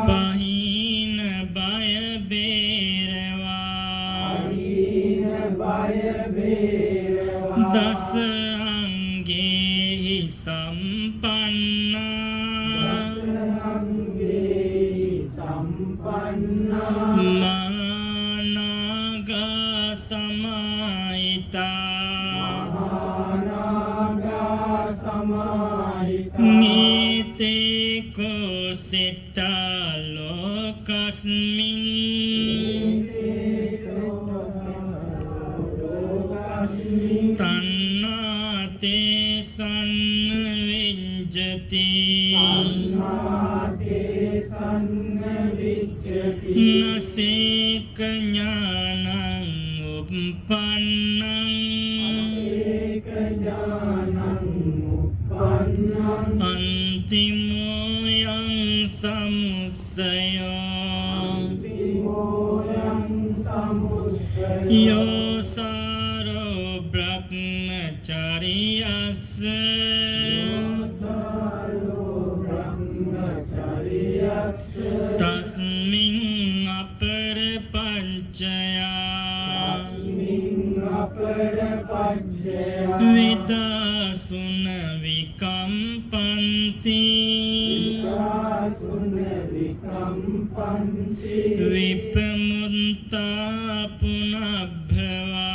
Pahina baya berewa Dasa anggehi sampanna Mahanaga samaita Ngite ko sita lokasmin Tannate sanvinjati Nasika jnanam uppannam Antimo yang samusaya Yosaro brahmachariyasa Tasmin apara panchaya Vidasuna vikampanti Vipamutta punabhava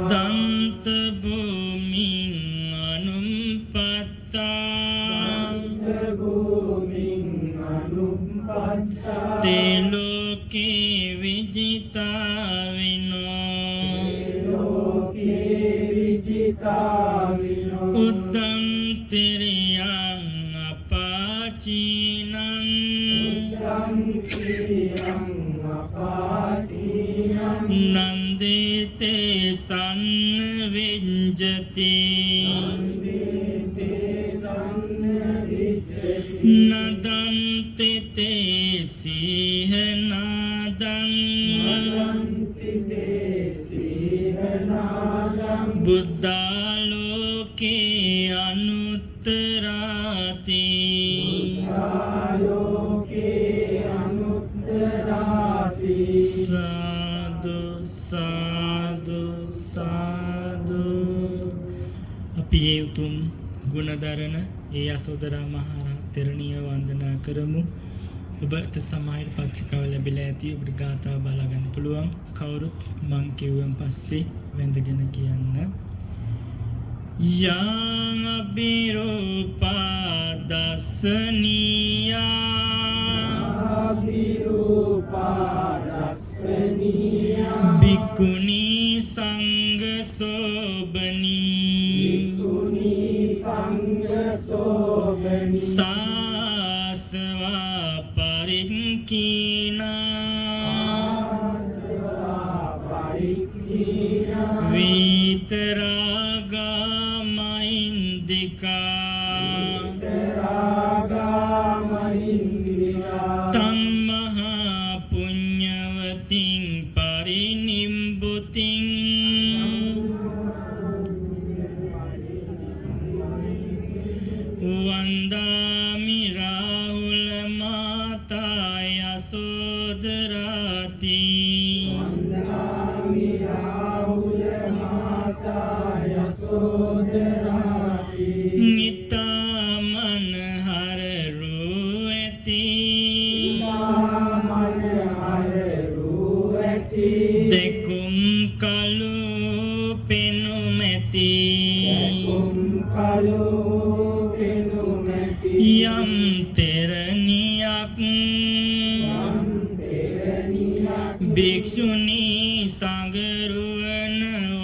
Danta bhumin anumpatta Te loke vijita vino Uddam tiriyang apacinan Nandite sanvinjati Nadante te sihanadam Buddhaloke anuttarati Sadhu sadhu sadhu අපි ඒ උතුම් ගුණධරණ ඒ යසෝදරා මහරහත් තෙරණිය වන්දනා කරමු. ඔබට සමාහිත පත්‍රිකාව ලැබිලා ඇති. ඔබට ගාථා බලා ගන්න පුළුවන්. කවුරුත් මං කිව්වන් පස්සේ වැඳගෙන කියන්න. යං අබිරූපා දස්සනියා බික්කුණී සංඝ සෝබනී සාසවා පරික්කීනා විතරාගා මහින්දිකා තං මහා පුඤ්ඤවතින් පරිනිම්බුතින් වන්දාමි රාහුල මාතා යසෝදරාති නිතාමන හරරු ඇති දෙකුම් කලු පෙනුමැති යම් තෙරණියක් භික්ෂුණී සංගරුවන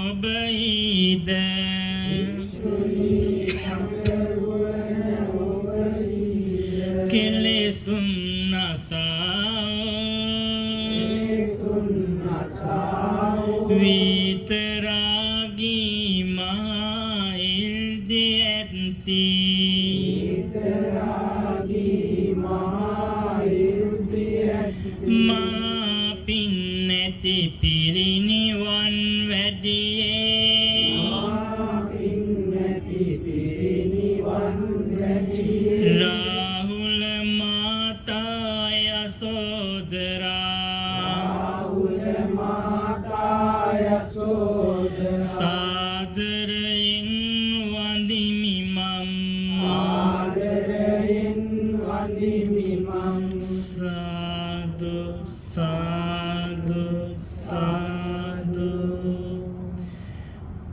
ඔබයිද කෙලෙසුම් නසා විතරාගී මායිල්දි ඇත්ති මා පින් නැති පිරිනිවන් වැඩියේ රාහුල මාතා යසෝදරා සාදරයෙන් වඳිමි මම් සාදු සාදු සාදු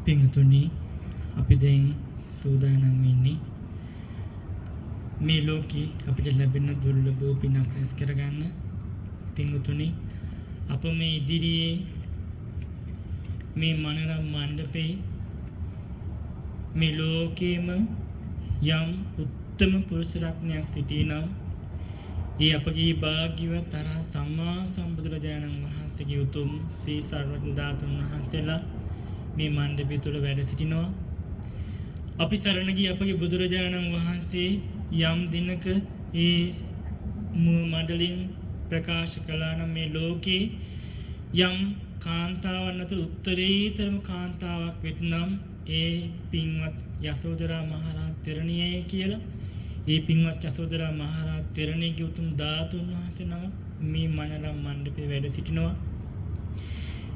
පිංතුනි අපි දැන් සූදානම් වෙන්නේ මේ ලෝකේ අපිට ලැබෙන දුර්ලභ පිනක් රැස් කරගන්න. පිංතුනි අප මේ ඉදිරියේ මේ මනරම් මණ්ඩපේ මේ ලෝකේම යම් උත්තම පුරුෂ රත්නයක් සිටිනම් ඒ අපගේ භාග්‍යවත් තරහ සම්මා සම්බුදුරජාණන් වහන්සේගේ උතුම් ශ්‍රී සර්වඥ ධාතුන් වහන්සේලා මේ මණ්ඩපය තුල වැඩ සිටිනවා. අපි සරණ ගිය අපගේ බුදුරජාණන් වහන්සේ යම් දිනක ඒ මණ්ඩලයෙන් ප්‍රකාශ කළා නම් මේ ලෝකේ යම් කාන්තාවන් අතර උත්තරීතරම කාන්තාවක් වෙත්නම් ඒ පින්වත් යසෝදරා මහරහත් තෙරණියයි කියලා. ඒ පින්වත් යසෝදරා මහරහත් තෙරණියගේ උතුම් ධාතුන් වහන්සේ නම මේ මනරම් මණ්ඩපේ වැඩ සිටිනවා.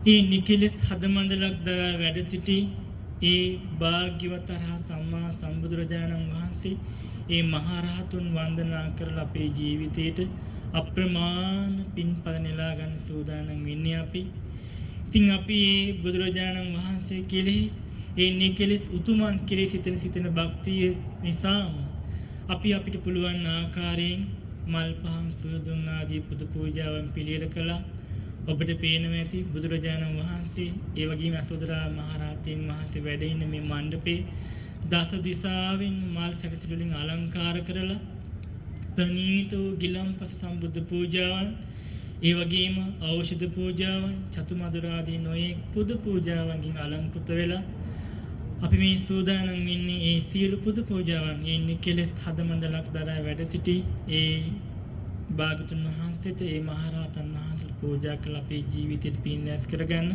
ඒ නිකලස් හදමන්දලක් දරා වැඩ සිටි ඒ භාග්‍යවත් තරහ සම්මා සම්බුදුරජාණන් වහන්සේ ඒ මහරහතුන් වන්දනා කරලා අපේ ජීවිතේට අප්‍රමාණ පින්ඵල නෙලා ගන්න සූදානම් වෙන්නේ අපි. ඉතින් අපි මේ බුදුරජාණන් වහන්සේ කෙරෙහි ඒ නිකලස් උතුමන් කෙරෙහි සිතන භක්තිය නිසාම අපි අපිට පුළුවන් ආකාරයෙන් මල් පහන් සුදුන් ආදී පුදු පූජාවන් පිළියෙල කළා. ඔබට පේනවා ඇති බුදුරජාණන් වහන්සේ ඒ වගේම යසෝදරා මහරහතන් වහන්සේ වැඩ ඉන්න මේ මණ්ඩපේ දස දිසාවෙන් මල් සැකසිලි වලින් අලංකාර කරලා ප්‍රණීත වූ ගිලම්පස සම්බුද්ධ පූජාවන් ඒ වගේම ඖෂධ පූජාවන් චතුමදුර ආදී නොයෙක් පුදු පූජාවන්ගෙන් අලංකృత වෙලා අපි මේ සූදානම් වෙන්නේ ඒ සියලු පුදු පූජාවන් ඒ නිකලස් හදමන්දලක් දරා වැඩ සිටි ඒ භාගතුන් වහන්සේට ඒ මහරහතන් වහන්සේට පූජා කළ අපේ ජීවිතයට පින් රැස් කරගන්න.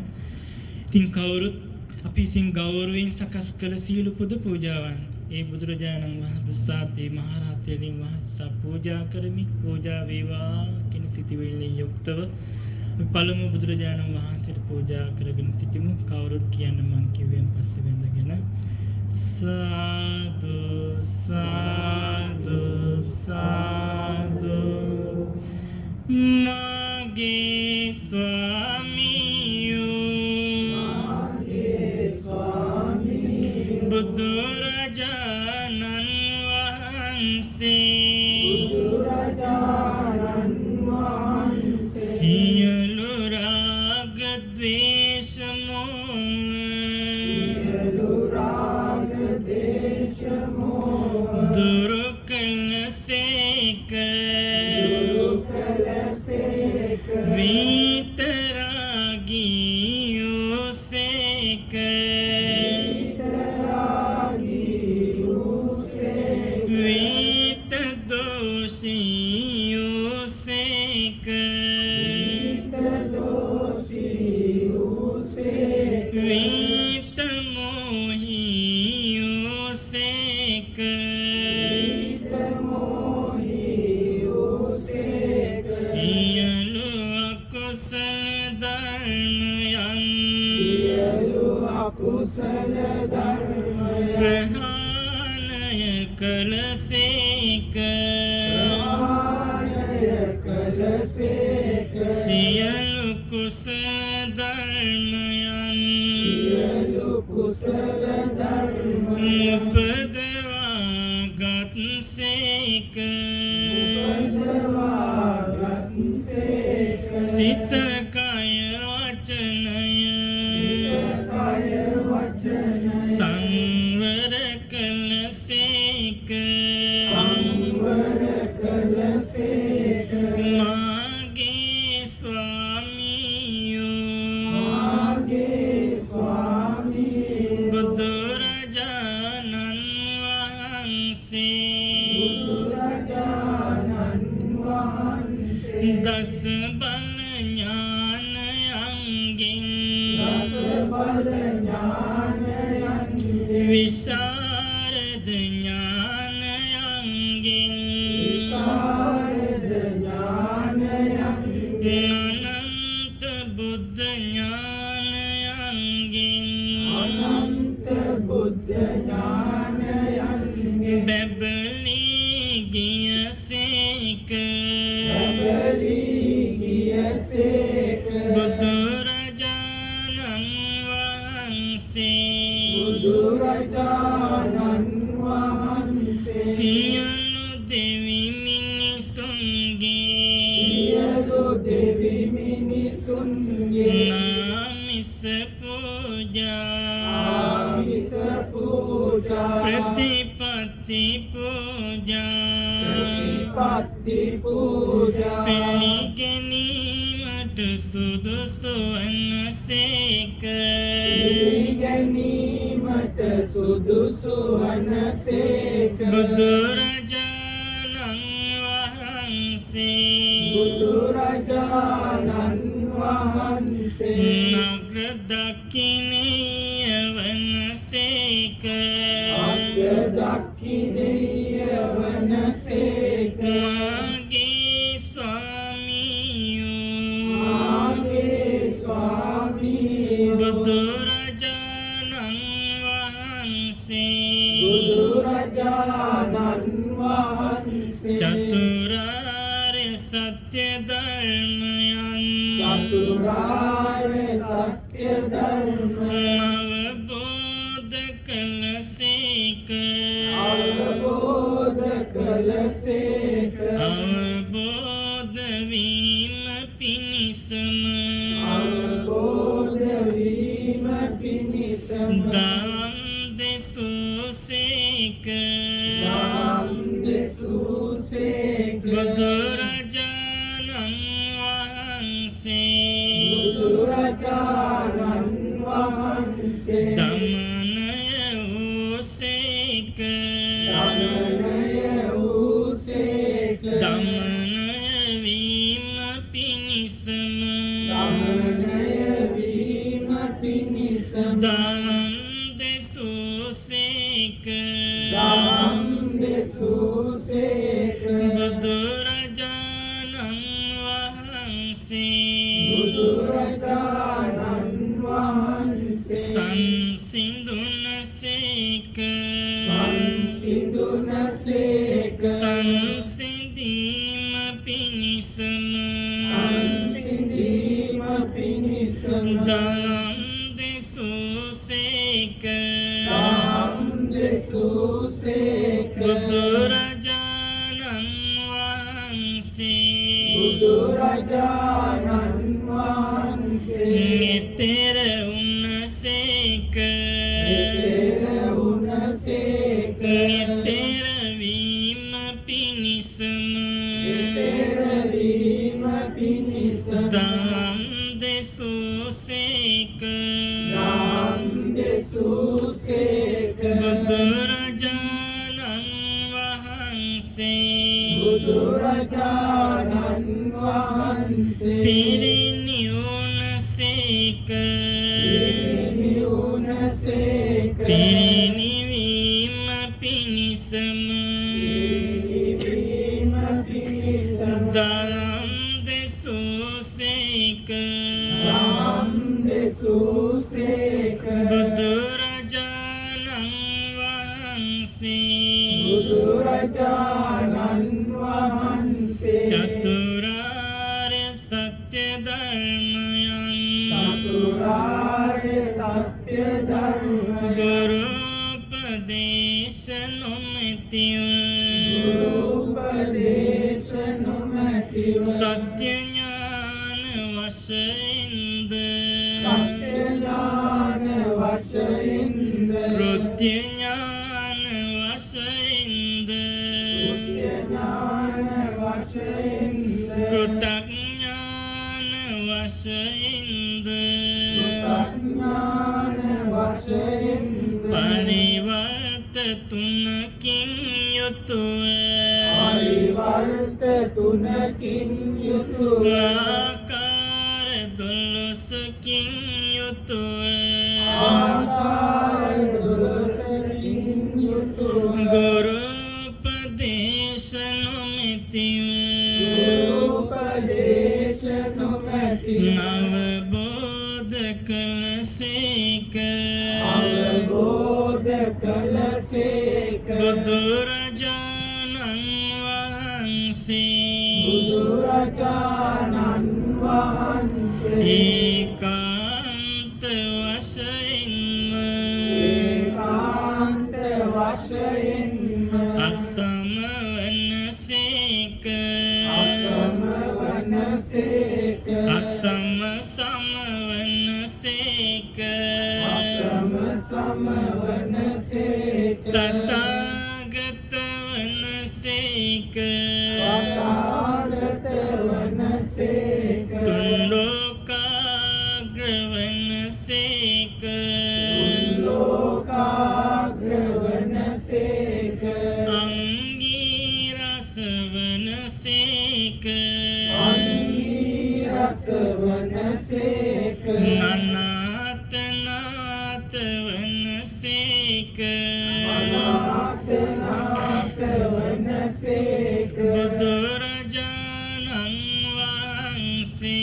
ඉතින් කවුරුත් අපි විසින් ගෞරවයෙන් සකස් කළ සියලු පුද පූජාවන් ඒ බුදුරජාණන් වහන්සේ මහරහතන් වහන්සේ පූජා කරමි. පූජා වේවා කියන සිතුවිල්ලෙන් යුක්තව පළමු බුදුරජාණන් වහන්සේට පූජා කරගෙන සිටිමු. කවුරුත් කියන්න මං කිව්වෙන් පස්සේ වැඳගෙන සාදු සාදු සාදු මගේ ස්වාමියෝ බුදුරජාණන් වහන්සේ සියලු රාග ද්වේෂ දුරු කළසේක විතරාගී වූසේක විතදෝෂී වූසේක විතමෝහී වූසේක සියලු අකුසල ධර්මයන් ප්‍රහාණය කළසේක සියලු කුසල ධර්මයන් උපදවාගත්සේක සිත කය වචනය සංවර කළසේක මාගේ ස්වාමියෝ විශාරද ඥානයන්ගෙන් අනන්ත බුද්ධ ඥානයන්ගෙන් බැබලී ගියසේක බුදුරජාණන් වහන්සේ සියලු දෙවි මිනිසුන්ගේ නාමිස පූජා ප්‍රතිපත්ති පූජා පිළිගැනීමට සුදුසු වනසේක බුදුරජාණන් වහන්සේ නග්‍ර දක්ඛිනීය වනසේක මාගේ ස්වාමියෝ බුදුරජාණන් වහන්සේ චතුරාර්ය සත්‍ය ධර්මයන් අවබෝධ කළසේක අවබෝධ වීම පිණිසම දම් දෙසූසේක බුදුරජාණන් වහන්සේ දමනය වූසේක දමනය වීම පිණිසම දම් දෙසූසේක බුදුරජාණන් වහන්සේ සංසිඳුනසේක සංසිඳීම පිණිසම දම් දෙසූසේක බුදුරජාණන් වහන්සේ නෙතර උන්නසේක නෙතර වීම පිණිසම දම් දෙසූසේක බුදුරජාණන් වහන්සේ පිරිනිවුනසේක පිරිනිවීම පිණිසම දම් දෙසූසේක බුදුරජාණන් වහන්සේ චතුරාර්ය සත්‍ය ධර්මයන් ගුරුපදේශ නොමැතිව සත්‍ය ඥාන වශයෙන්ද කෘත්‍ය ඥාන වශයෙන්ද කෘතඥාන වශයෙන්ද පරිවර්ත තුනකින් යුතුව ආකාර 12කින් යුතුව අවබෝධ කළසේක බුදුරජාණන් වහන්සේ ඒකාන්ත වශයෙන්ම අසම වනසේක අසම සම වනසේක තථාගත වනසේක තුන්ලෝකාග්‍ර වනසේක අංගීරස වනසේක නනාත නාත වනසේක බුදුරජාණන් වහන්සේ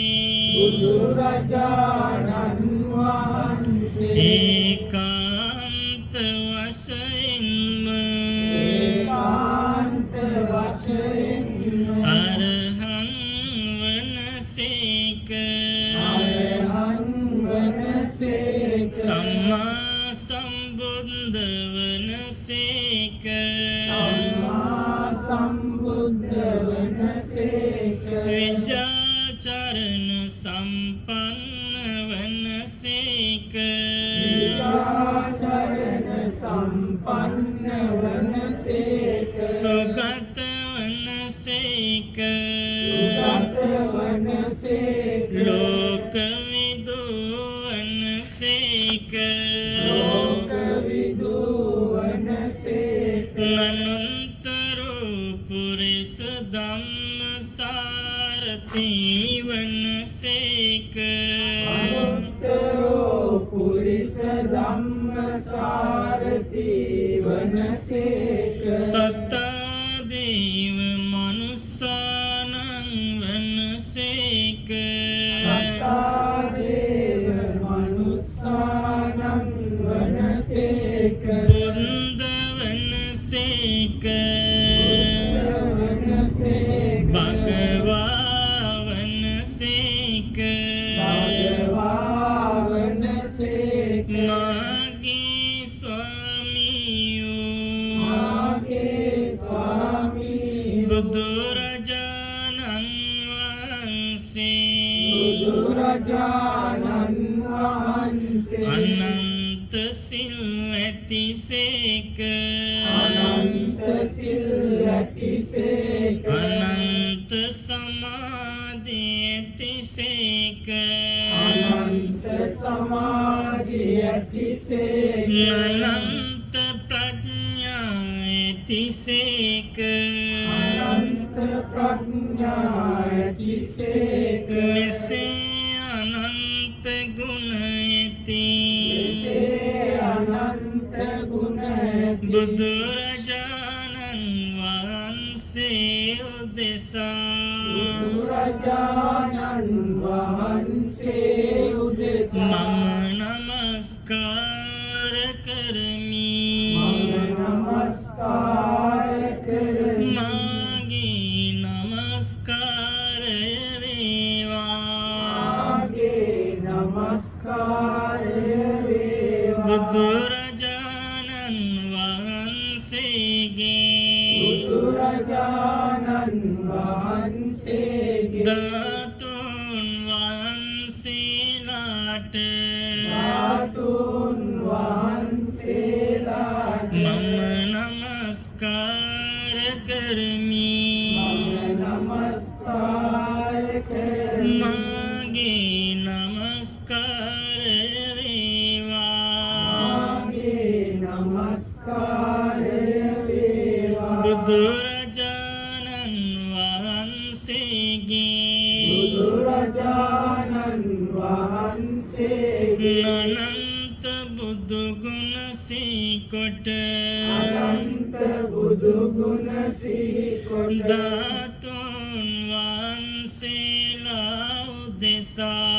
ඒකාන්ත වශයෙන්ම අරහං වනසේක සම්මා සම්බුද්ධ වනසේක විජාචරණ සම්පන්න වනසේක සුගත වනසේක ලෝකවිදු වනසේක නනන්තරෝ පුරිස ධම්මසාරති වනසේක සත්තා දේව මනුස්සානං වනසේක බුද්ධ වනසේක භගවා වනසේක මාගේ ස්වාමියෝ බුදුරජාණන් වහන්සේ අනන්ත සිල් ඇතිසේක අනන්ත සමාධි ඇතිසේක අනන්ත ප්‍රඥා ඇතිසේක මෙසේ අනන්ත ගුණ ඇති බුදුරජාණන් වහන්සේ උදෙසා මම නමස්කාර කරමි මාගේ නමස්කාරය වේවා බුදුරජාණන් වහන්සේගේ ධාතුන් වහන්සේලාට මම නමස්කාර කරමි මාගේ නමස්කාරය වේවා බුදුරජාණන් වහන්සේගේ අනන්ත බුදු ගුණ සීකොට ධාතුන් වහන්සේලා උදෙසා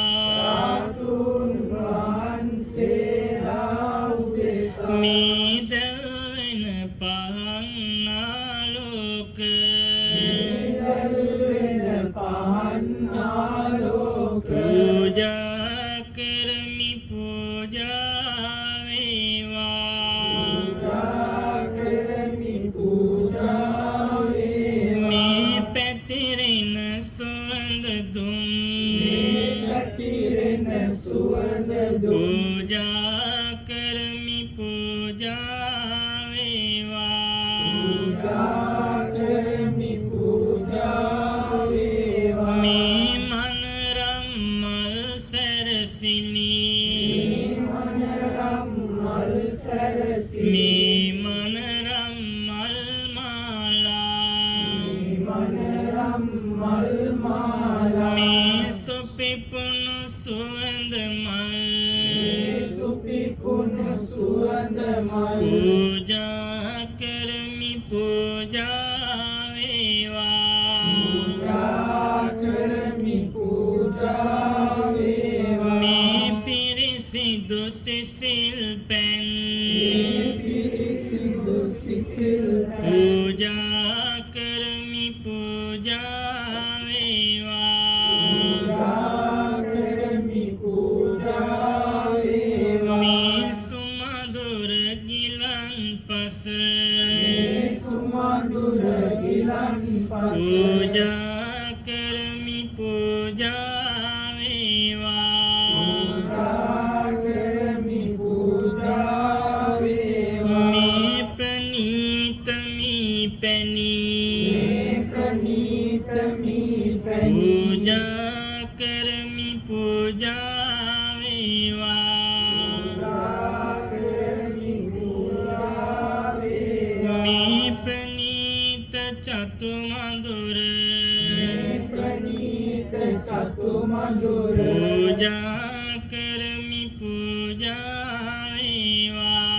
පූජා කරමි පූජා වේවා මේ පිරිසිදු සිසිල් පැන් පූජා කරමි පූජා වේවා මේ සුමధుර ගිලන්පස පූජා කරමි පූජා වේවා මේ ප්‍රණීත මී පැනී පූජා කරමි පූජා වේවා මේ ප්‍රණීත චතුමధుර පූජා කරමි පූජා වේවා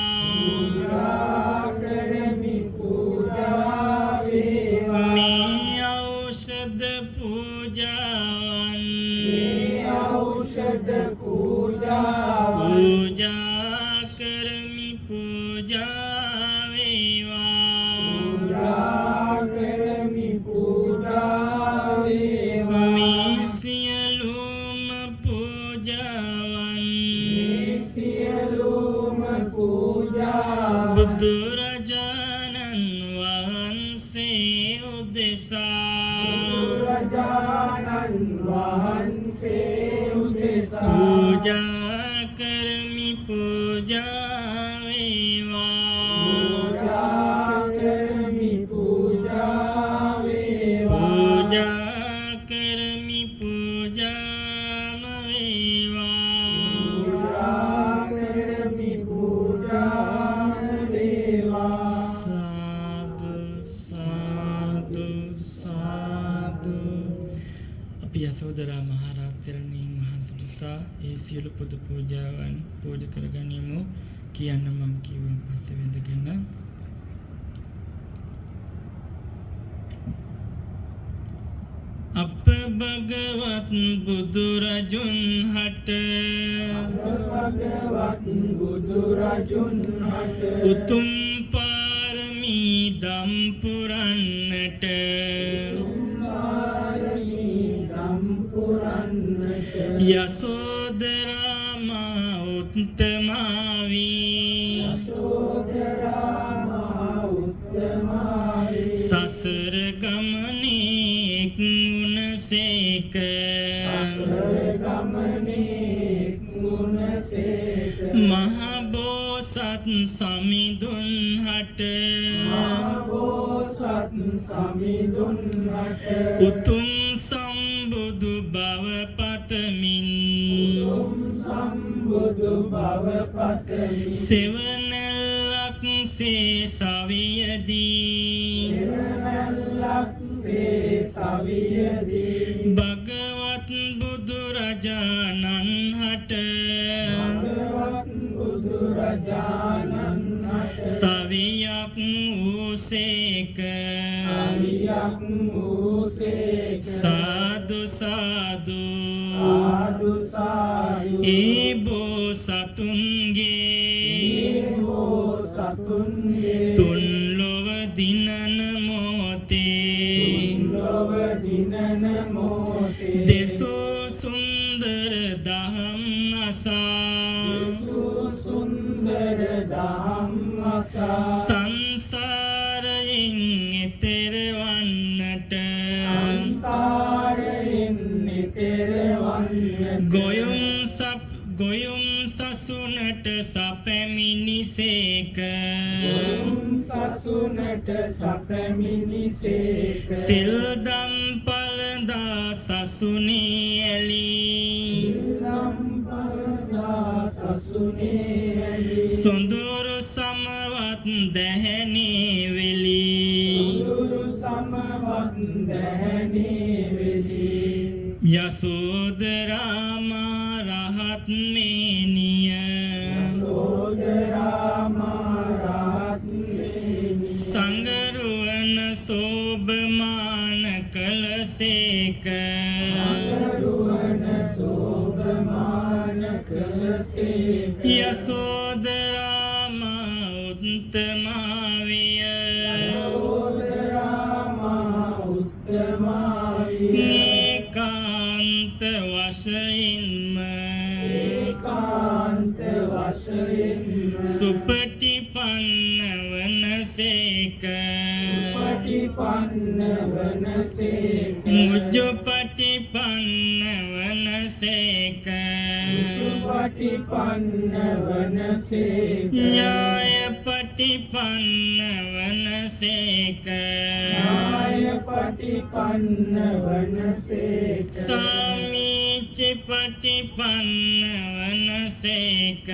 මේ ඖෂධ පූජාවන් පූජා කරමි පූජා වේවා මේ සියලුම පූජාවන් බුදුරජාණන් වහන්සේ උදෙසා පූජා කරමි පූජා වේවා පූජා කරමි පූජාම වේවා සාදු සාදු සාදු අපි යසෝදරා මහරහතන් වහන්සේ ඒ සියලු පොදු පූජාවන් පූජා කරගනිමු කියන්න මම කිව්වන් පස්සේ වැඳගෙන අප භගවත් බුදුරජුන් හට උතුම් පාරමී දම් පුරන්නට යසෝදරා මා උත්තමාවී සසර ගමනේ එක්මුණසේක මහ බෝසත් සමිඳුන් හට උතුම් සම්බුදු බව පතමින් සෙවණැල්ලක් සේ සවියදී භගවත් බුදුරජාණන් හට සවියක් වූසේක සාදු සාදු ඒ බෝසතුන්ගේ තුන් ලොව දිනන මොහොතේ දෙසෝ සුන්දර දහම් අසා සංසාරයෙන් එතෙර වන්නට ගොයුම් සසුනට සැපැමිනිසේක සිල් දම් පලදා සසුනේ ඇලී සොඳුරු සමවත් දැහැනේ වෙලී යසෝදරා මා රහත් මේනිය යසෝදරාම උත්තමාවිය ඒකාන්ත වශයෙන්ම සුපටිපන්න වනසේක මුජ්ජපටිපන්න වනසේක ඥායපටිපන්න වනසේක සාමීචිපටිපන්න වනසේක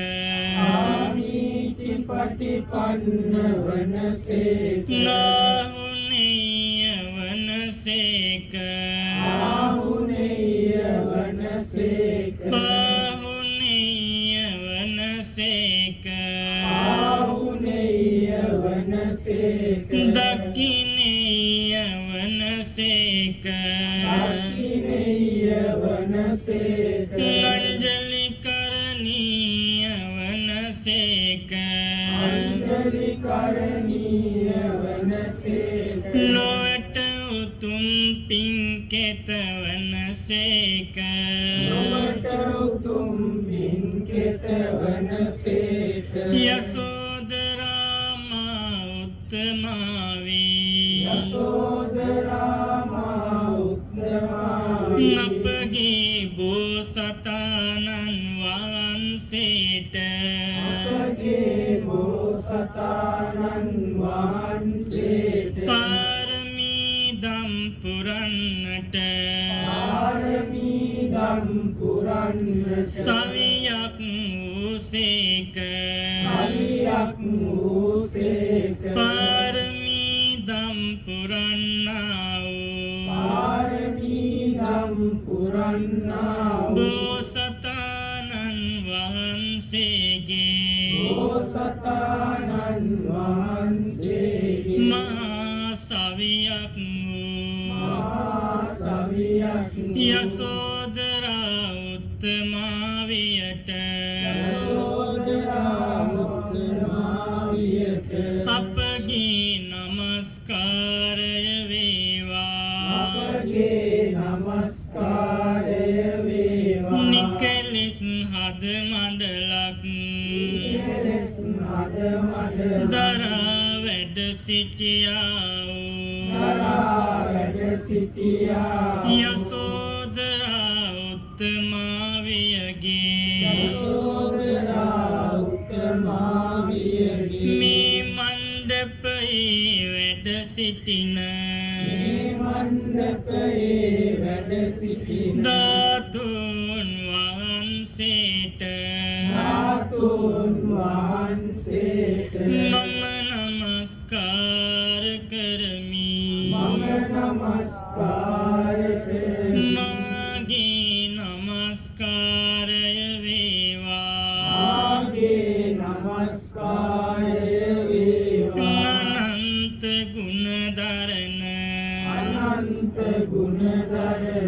නාහුනේය වනසේක පාහුනේය වනසේක දක්ඛිනේය වනසේක අංජලි කරණීය වනසේක නොවට උතුම් පින්කෙත වනසේක යසෝදරාම උත්තමාවී අපගේ බෝසතාණන් වහන්සේට පාරමී දම් පුරන්නට සවියක් වූසේක පාරමී දම් පුරන්නා වූ බෝසතාණන් වහන්සේගේ මහා සවියක් වූ යසෝදරා උත්තමාවියට අපගේ නමස්කාරය වේවා නිකලෙස් හද මඩලක් දරා වැඩ සිටියා වූ යසෝදරා උත්තමාවියගේ මේ මණ්ඩපයේ වැඩ සිටින ධාතුන් වහන්සේට මම නමස්කාර කරමි මාගේ නමස්කාරය වේවා අනන්ත ගුණධරණ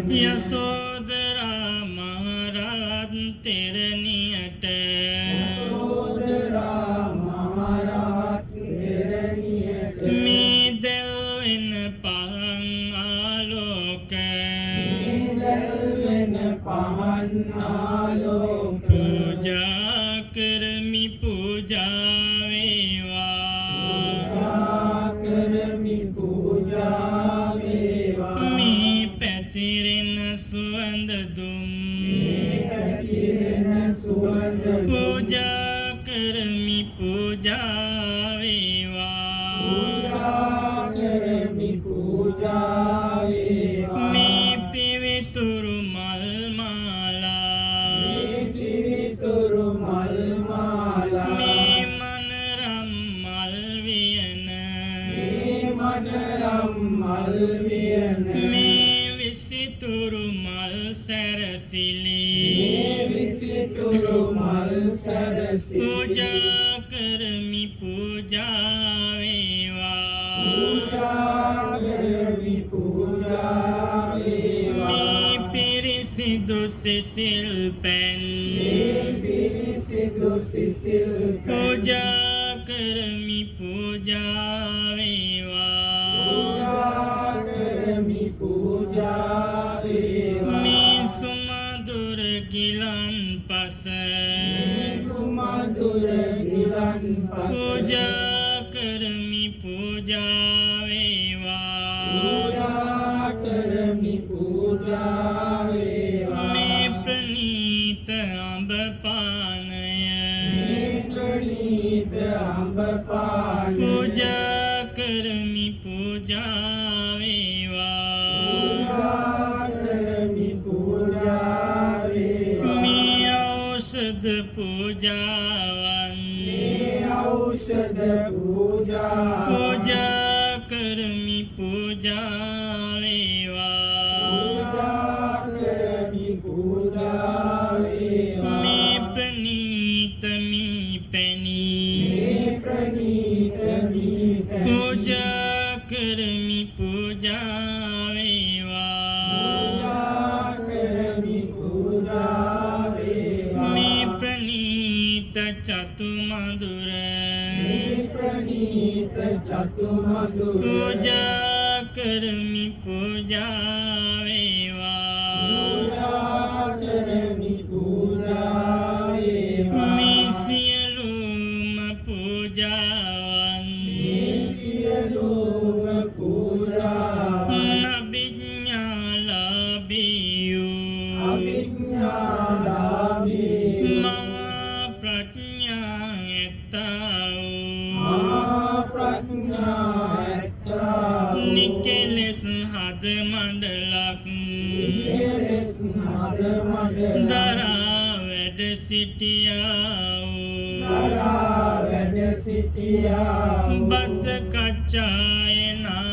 යසෝදරා මහරහත් තෙරණියට මේ දෙවන පහන් ආලෝක පූජා කරමි පූජා වේවා මේ පැතිරෙන සුවඳ දුම් පූජා කරමි පූජා වේවා මේ පිවිතුරු මල් මාලා මේ මනරම් මල් වියන මේ විසිතුරු මල් සැරසිලි පූජා කරමි පූජා වේවා මේ පිරිසිදු සිසිල් පැන් पूजा करमि पूजा वेवा मैं सुमधुर गिलन पस पूजा करमि पूजा वेवा मैं प्रणीत अम्ब पानय पूजा करमि पूजा वेवा मैं औषध पूजावन पूजा करमि पूजा वेवा मैं प्रणीत मी पेनी पूजा करमि पूजा वेवा मैं प्रणीत चतुमधुर पूजा करमि पूजा वेवा मैं सियलुम पूजावन नबिज्ञालाभियो महाप्रज्ञा एत्ताओ निकेलेस हद मंडलक दरा වැඩ සිටියාओ බද්ද කච්චායනා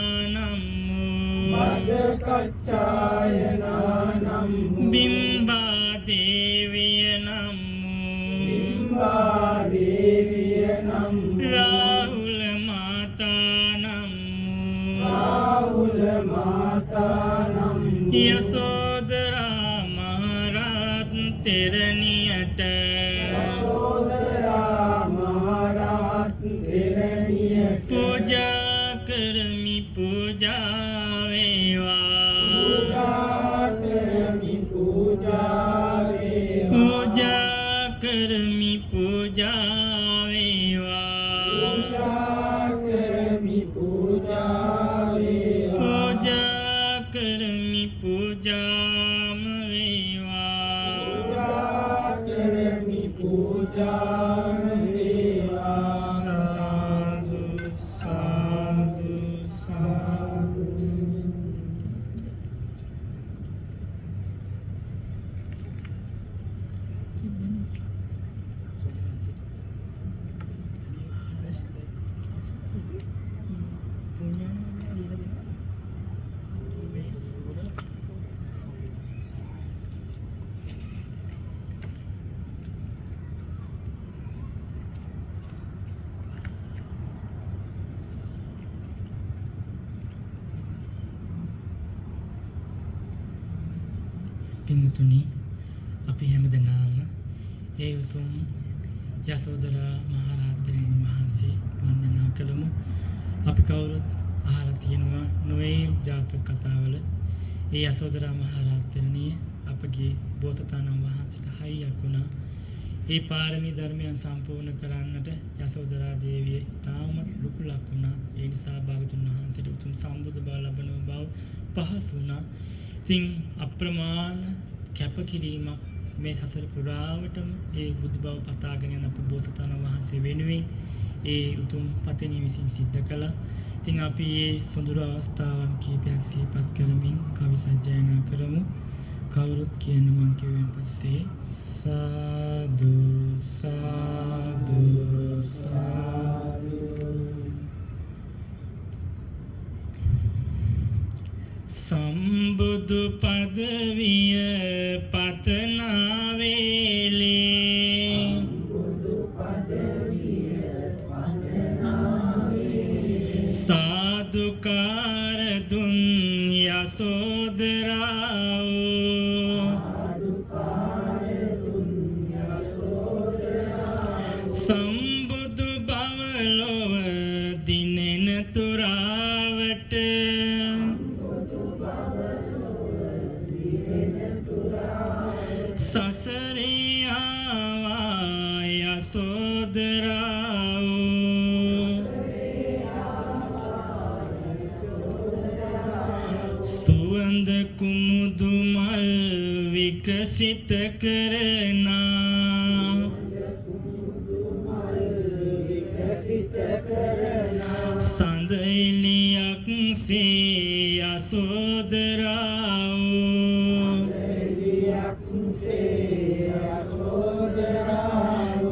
බිම්බා දේවිය නම්මු රාහුල මාතා නම්මු යසෝදරා මහරහත් තෙරණියට पूजा करमि पूजा वेवा पूजा करमि पूजा वेवा पूजा करमि पूजा वेवा साधु साधु साधु පින්තුනි අපි හැමදෙනාම ඒ උසුම් යසෝදරා මහරහතන් වහන්සේ වන්දනා කළමු. අපි කවුරුත් අහලා තියෙනවා නොයේ ජාතක කතාවල ඒ යසෝදරා මහරහතන්ණිය අපගේ බෝසතාණන් වහන්සේට හයියක් වුණා. ඒ පාරමී ධර්මයන් සම්පූර්ණ කරන්නට යසෝදරා දේවිය ඉතාමත් ලොකු ලක් වුණා. ඒ නිසා භාගතුන් වහන්සේට උතුම් සම්බුදු බව ලබන බව පහසු වුණා. ඉතින් අප්‍රමාණ කැපකිරීමක් මේ සසර පුරාවටම ඒ බුදු බව පතාගෙන යන අප බෝසතාණන් වහන්සේ වෙනුවෙන් ඒ උතුම් පතණිය විසින් සිද්ධ කළා. ඉතින් අපි මේ සොඳුරු අවස්ථාවන් කීපයක් සිහිපත් කරමින් කවි සජ්ජායනා කරමු. කවුරුත් කියන මං කියවෙන් පස්සේ සාදු සාදු සාදු සම්බුදු පදවිය පතනා වේලේ සාදුකාර දුන් යසෝදරාව සෝදරාවෝ සුවඳ කුමුදු මල් විකසිත කරනා සඳ එළියක් සේ යසෝදරාවෝ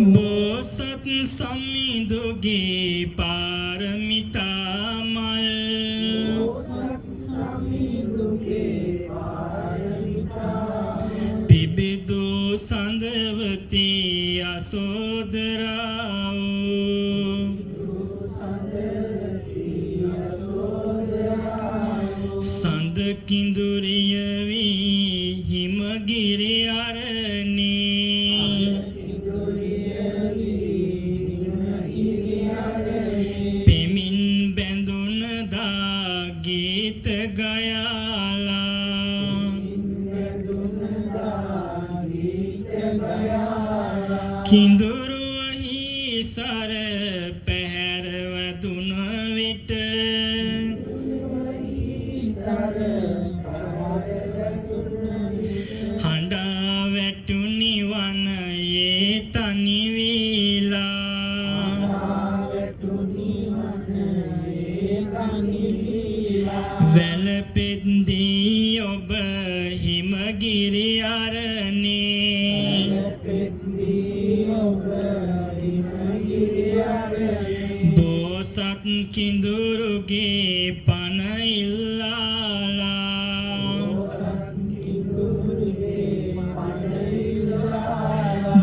බෝසත් සමිඳුගේ පාරමිතා මල් පිබිදු සඳවතී යසෝදරාවෝ සඳ කිඳුරිය වී හිමගිරි අරණේ පෙමින් බැඳුන දා ගීත ගයාලා කිඳුරුවහි සර පැහැරව දුන විට හඬා වැටුනි වනයේ තනි වීලා වැළපෙද්දී ඔබ හිමගිරි අරණේ බෝසත් කිඳුරුගේ පන ඉල්ලාලා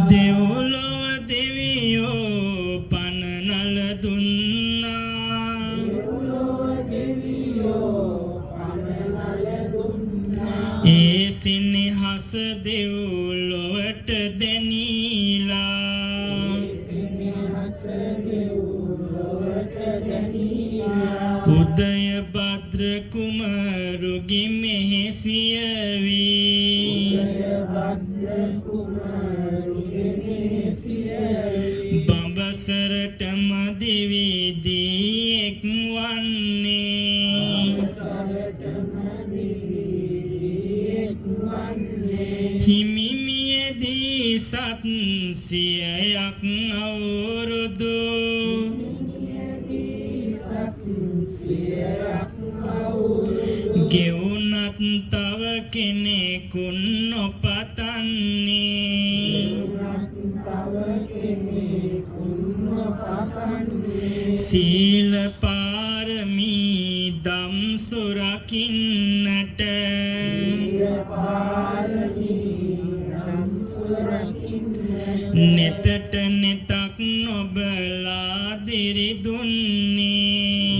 දෙව්ලොව දෙවියෝ පන නල දුන්නා ඒ සිනහස දෙව්ලොවට දැනීලා උදය භද්‍ර කුමරුගේ මෙහෙසිය වී බඹසරටම දිවිදී එක් වන්නේ හිමිමියදී සත් සියයක් අවුරුදු ගෙවුනත් තව කෙනෙකුන් නොපතන්නේ සීල පාරමී දම් සුරකින්නට නෙතට නෙතක් නොබලා දිරි දුන්නේ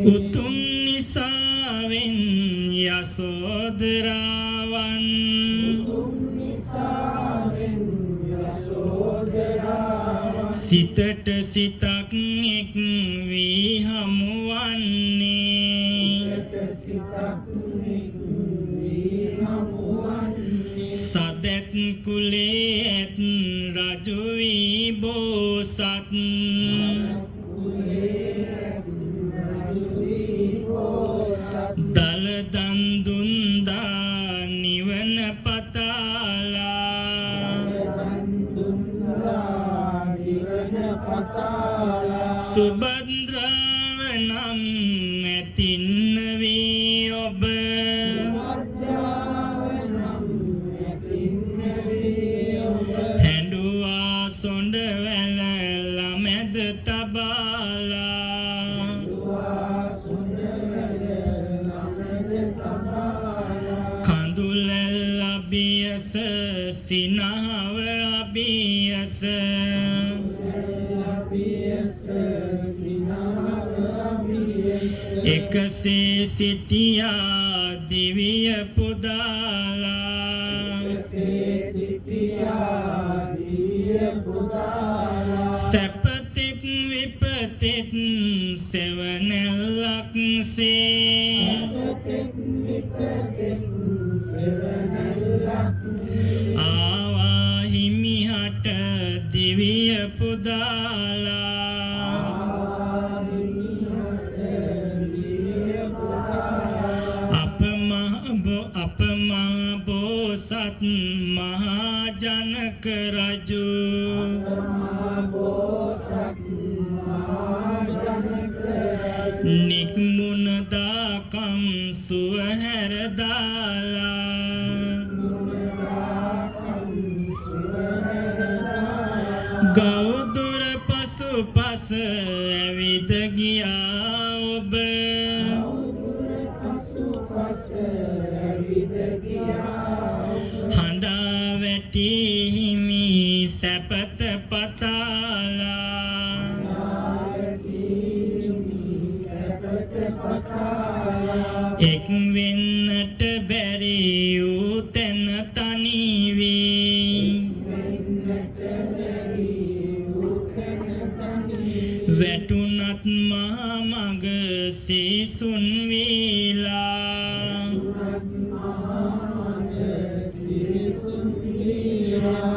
උතුම් නිසාවෙන් යසෝදරාවන් සිතට සිතක් එක් වී හමුවන්නේ සදැත් කුලේ ඇත් රජු වී බෝසත් දල දන් දුන්දා නිවන පතාලා සුභද්‍රාව නම් ඇතින්න වී ඔබ හැඬුවා සොඬ වැල ළමැද තබාලා කඳුලැල් අබියස සිනහව අබියස එකසේ සිටියා දිවිය පුදාලා සැපතෙත් විපතෙත් සෙවණැල්ලක් සේ පුදාලා අපමා බෝසත් මහා ජනක රජු නික්මුණදාකම් සුවහැර දාලා ගෞදුර පසු පස ඇවිද ගියා ඔබ හඬා වැටි හිමි සැපත පතාලා එක් වෙන්නට බැරි වූ තැන තනි වී වැටුණත් මා මග සිසුන් වීලා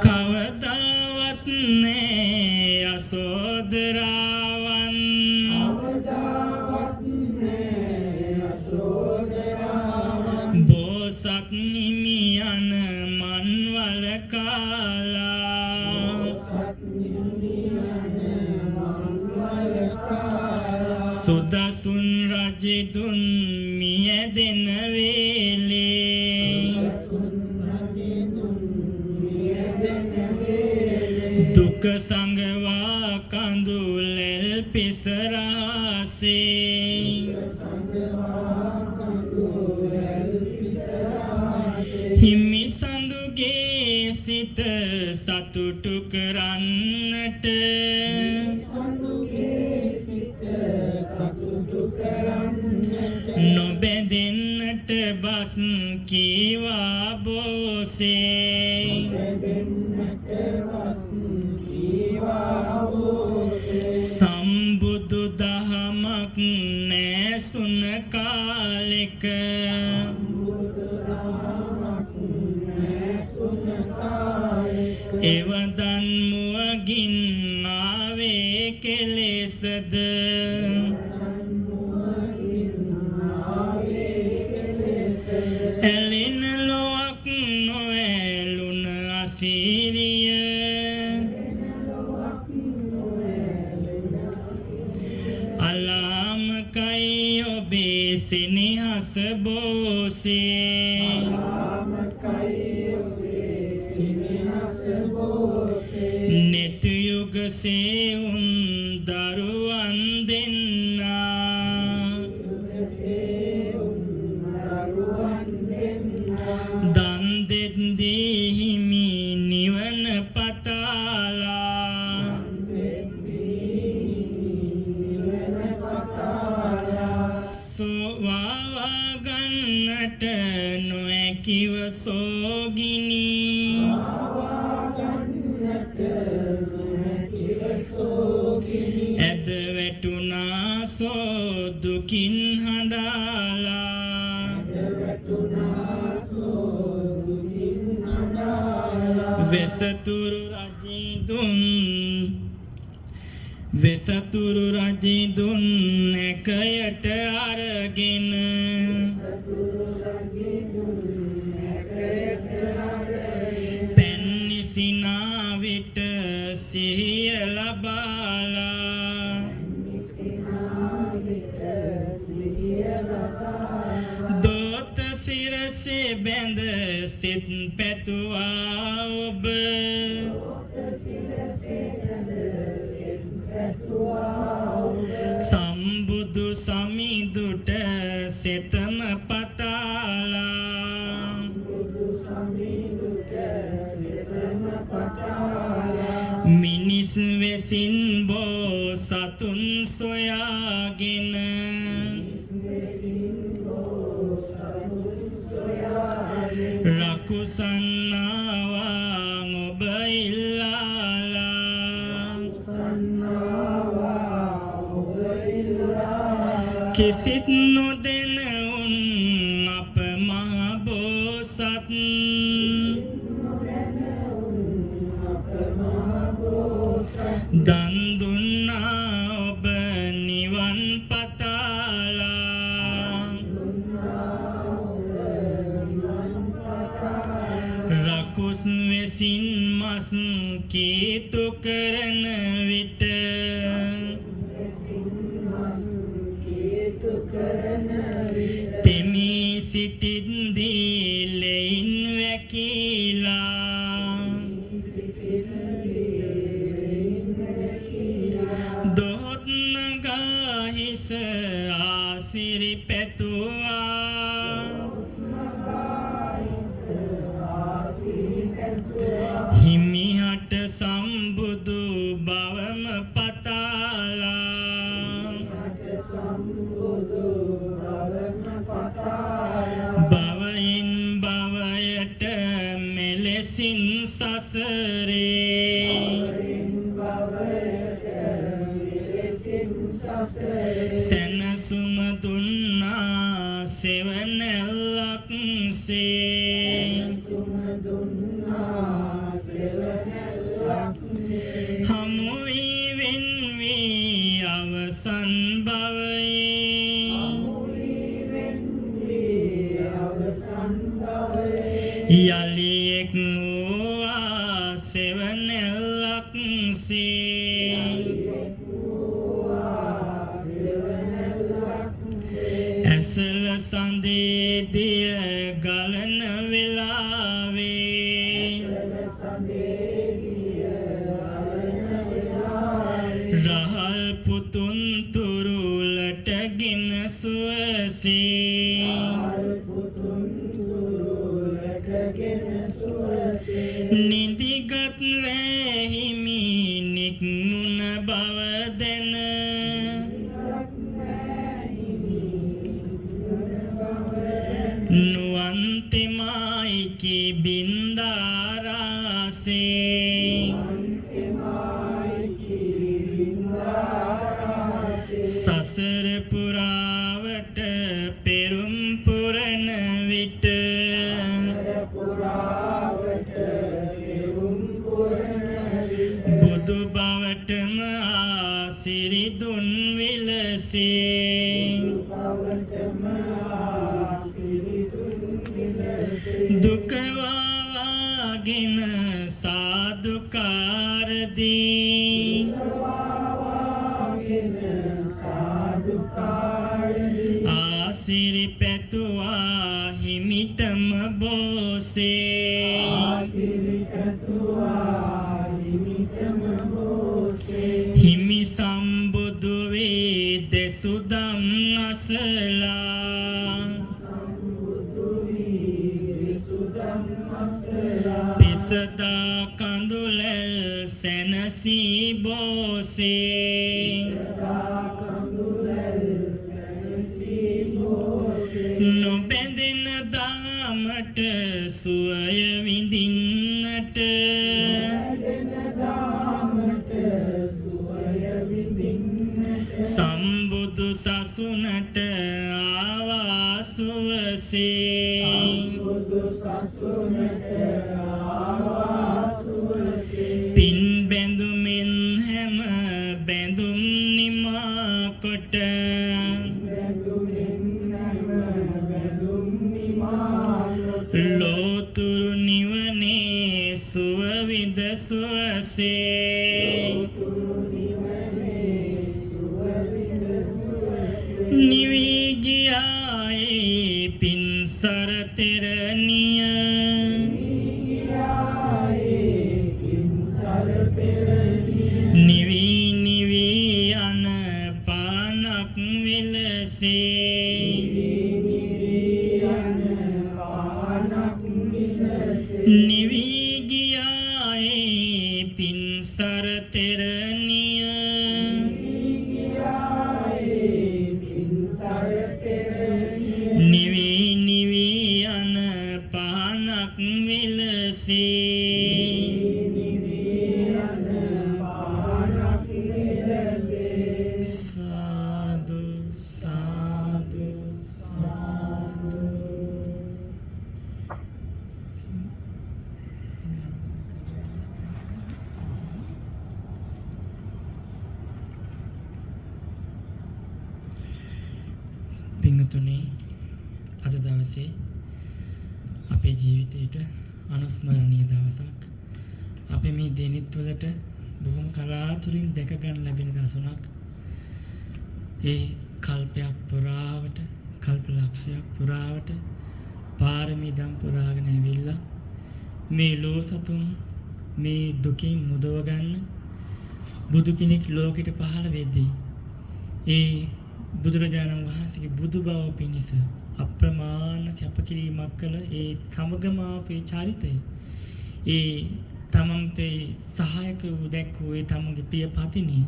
කවදාවත් නෑ යසෝදරාවන් බෝසත් හිමියන් මන්වල කාලා සුදසුන් රජතුන් මියැදෙන වේලේ දුක සංගවා කඳුලෙල් පිසරාසේ හිමි සඳුගේ සිත සතුටු කරන්නට නොබැඳෙන්නට බස් කීවා බෝසේ සම්බුදු දහමක් නැසුන කාලෙක එවදන් මුවගින් ආවේ කෙලෙසද ඇලෙන ලොවක් නොඇලුන අසීරිය අලාමකයි ඔබේ සිනහස බෝසේ නෙතුයුගසේ උන් දරුවන් දෙන්නා දන් දෙද්දී හිමි නිවන පතාලා සෝවාවා ගන්නට නොහැකිව සෝගිනී ඇද වැටුණා සෝ දුකින් හඬාලා වෙසතුරු රජිදුන් එකයට අරගෙන පැන්නිසිනා විට සිහිය ලබාලා දෝත සිරසේ බැඳ සිත් පැතුවා ඔබ සම්බුදු සමිඳුට සෙතම පතාලා මිනිස් වෙසින් බෝ සතුන් සොයාගෙන රකුසන්නාවාන් ඔබ ඉල්ලාලා කිසිත් නොදෙන උන් අප මහ බෝසත් දන් දුන්නා ඔබ නිවන් පතාලා රකුස් වෙසින් මස් කීතු කරන විට තෙමි සිටින්දී ලෙයින් වැකීලා දොහොත් නගා හිස ආසිරි පැතුවා හිමිහට සම්බුදු බවම පතාලා භවයෙන් භවයට මෙලෙසින් සසරේ සැනසුම දුන්නා සෙවණැල්ලක් සේ හමු වී වෙන් වී අවසන් භවයේ යලි එක් වූවා සෙවණැල්ලක් සේ ඇසල සඳේ දිය ගලන වෙලාවේ රහල් පුතුන් තුරුලටගෙන සුවසේ නිදිගත් රැහිමි නික්මුණ බව දැන නුවන්තෙමයිකි බින්දාරාසේ සසර පුරාවට පෙරුම් පුරන විට බුදු බවටම ආසිරි දුන් විලසේ දුක වාගෙන සාදුකාරදී ආසිරි පැතුවා හිමිටම බෝසේ හිමි සම්බුදු වේ දෙසුදම් අසලා පිසදා කඳුලැල් සැනසී බෝසේ නොබැඳෙන දාමට සුවය විඳින්නට සම්බුදු සසුනට ආවා සුවසේ පින් බැඳුමින් හැම බැඳුම් නිමා කොට ලෝතුරු නිවනේ සුව විඳ සුවසේ නිවී ගියායේ පින්සර තෙරණිය නිවී නිවී යන පානක් විලසේ නිවී ගියායේ පින්සර තෙරණිය නිවී නිවී යන පානක් විලසේ සාදු සාදු සාදු පින්වතුනි අද දවසේ අපේ ජීවිතේට අනුස්මරණීය දවසක්. අපේ මේ දිනෙත් වලට බොහොම කලාතුරින් දැක ගන්න ලැබෙන දවසක්. ඒ කල්පයක් පුරාවට, කල්ප ලක්ෂයක් පුරාවට පාරමී දම් පුරාගෙන ඇවිල්ලා මේ ලෝසතුන් මේ දුකින් මුදව ගන්න බුදු කෙනෙක් ලෝකෙට පහළ වෙද්දී ඒ බුදුරජාණන් වහන්සේගේ බුදු බව පිණිස අප්‍රමාණ කැපකිරීමක් කළ ඒ සමගමාපේ චරිතය ඒ තමන්ට සහායක වූ දැක්වූ ඒ තමන්ගේ ප්‍රිය පතිනිය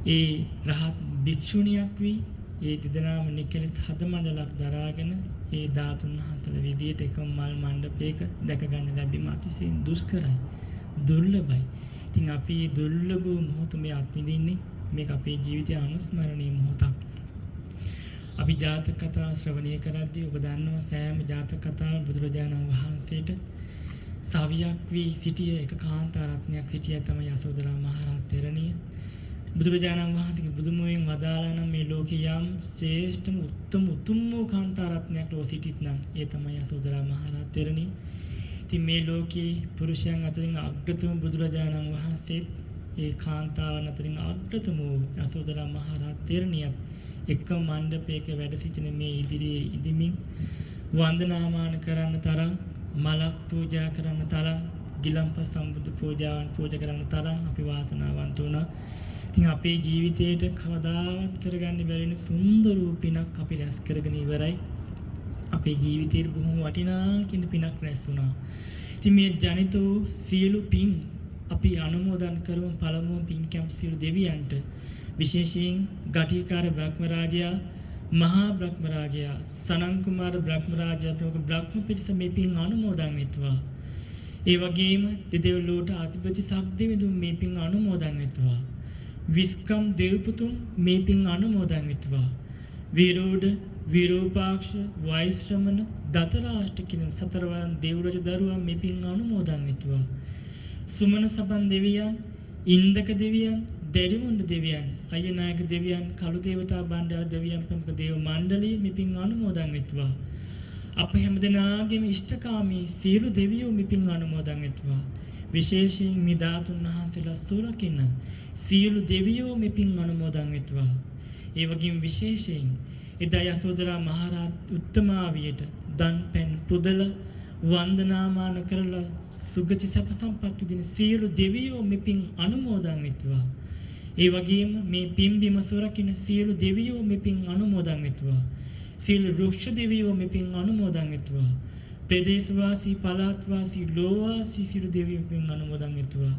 ඒ රහත් භික්ෂුණියක් වී ඒ දෙදෙනාම නිකලස් හදමඩලක් දරාගෙන ඒ ධාතුන් වහන්සේලා විදියට එකම මල් මණ්ඩපයක දැක ගන්න ලැබීම අතිශයින් දුෂ්කරයි, දුර්ලභයි. ඉතින් අපි මේ දුර්ලභ මොහොත මේ අත්විඳින්නේ මේක අපේ ජීවිතයේ අනුස්මරණීය මොහොතක්. අපි ජාතක කතා ශ්‍රවණය කරද්දී ඔබ දන්නවා සෑම ජාතක කතාව බුදුරජාණන් වහන්සේට සවියක් වී සිටිය එක කාන්තා රත්නයක් සිටිය තමයි යසෝදරා මහරහත් තෙරණිය. බුදුරජාණන් වහන්සේගේ බුදුමුවෙන් වදාළා නම් මේ ලෝකේ යම් ශ්‍රේෂ්ඨම උතුම් වූ කාන්තා රත්නයක් ලෝ සිටිත් නම් ඒ තමයි යසෝදරා මහරහත් තෙරණිය. ඉතින් මේ ලෝකේ පුරුෂයන් අතරින් අග්‍රතම බුදුරජාණන් වහන්සේත් ඒ කාන්තාවන් අතරින් අග්‍රතම වූ යසෝදරා මහරහත් තෙරණියත් එක්ක මණ්ඩපයක වැඩ සිටින මේ ඉදිරියේ ඉදිමින් වන්දනාමාන කරන්න තරම්, මලක් පූජා කරන්න තරම්, ගිලම්පස් සම්බුද්ධ පූජාවන් පූජා කරන්න තරම් අපි වාසනාවන්ත වුණා. ඉතින් අපේ ජීවිතේට කවදාවත් කරගන්න බැරි වෙන සුන්දර පිනක් අපි රැස් කරගෙන ඉවරයි. අපේ ජීවිතේ බොහොම වටිනා කින පිනක් රැස් වුණා. ඉතින් මේ ජනිත වූ සියලු පින් අපි අනුමෝදන් කරමු. පළමුව පින්කම් සියලු දෙවියන්ට, විශේෂයෙන් ගටිකාර බ්‍රහ්ම රාජයා, මහා බ්‍රහ්ම රාජයා, සනන් කුමාර බ්‍රහ්ම රාජයා ප්‍රමුඛ බ්‍රහ්ම පිරිස මේ පින් අනුමෝදන් වෙත්වා. ඒ වගේම දෙදෙව්ලොවට අධිපති සක්දෙවිඳුන් මේ පින් අනුමෝදන් වෙත්වා. විස්කම් දේවපුතුන් මේ පින් අනුමෝදන් වෙත්වා. විරෝධ, විරූපාක්ෂ, වෛශ්‍රමණ, දතරාෂ්ට කියන සතරවරන් දේවරජ දරුවන් මේ පින් අනුමෝදන් වෙත්වා. සුමන සබන් දෙවියන්, ඉන්දක දෙවියන්, දෙඩිමුණ්ඩ දෙවියන්, අයනායක දෙවියන්, කළු දේවතා බණ්ඩාර දෙවියන් ප්‍රමුඛ දේව මණ්ඩලයේ මේ පින් අනුමෝදන් වෙත්වා. අප හැමදෙනාගේම ඉෂ්ඨකාමී සියලු දෙවියෝ මේ පින් අනුමෝදන් වෙත්වා. විශේෂයෙන් මේ ධාතුන් වහන්සේලා සුරකින්න සියලු දෙවියෝ මේ පින් අනුමෝදන් වෙත්වා. ඒ වගේම විශේෂයෙන් එදා යසෝදරා මහරහත් උත්තමාවියට දන් පැන් පුදල වන්දනාමාන කරලා සුගති සැප සම්පත් විදින සියලු දෙවියෝ මේ පින් අනුමෝදන් වෙත්වා. ඒ වගේම මේ පින්බිම සොරකින සියලු දෙවියෝ මේ පින් අනුමෝදන් වෙත්වා. සියලු රුක්ෂ දෙවියෝ මේ පින් අනුමෝදන් වෙත්වා. ප්‍රදේශවාසී, පළාත්වාසී, ලෝවාසී සියලු දෙවියෝ පින් අනුමෝදන් වෙත්වා.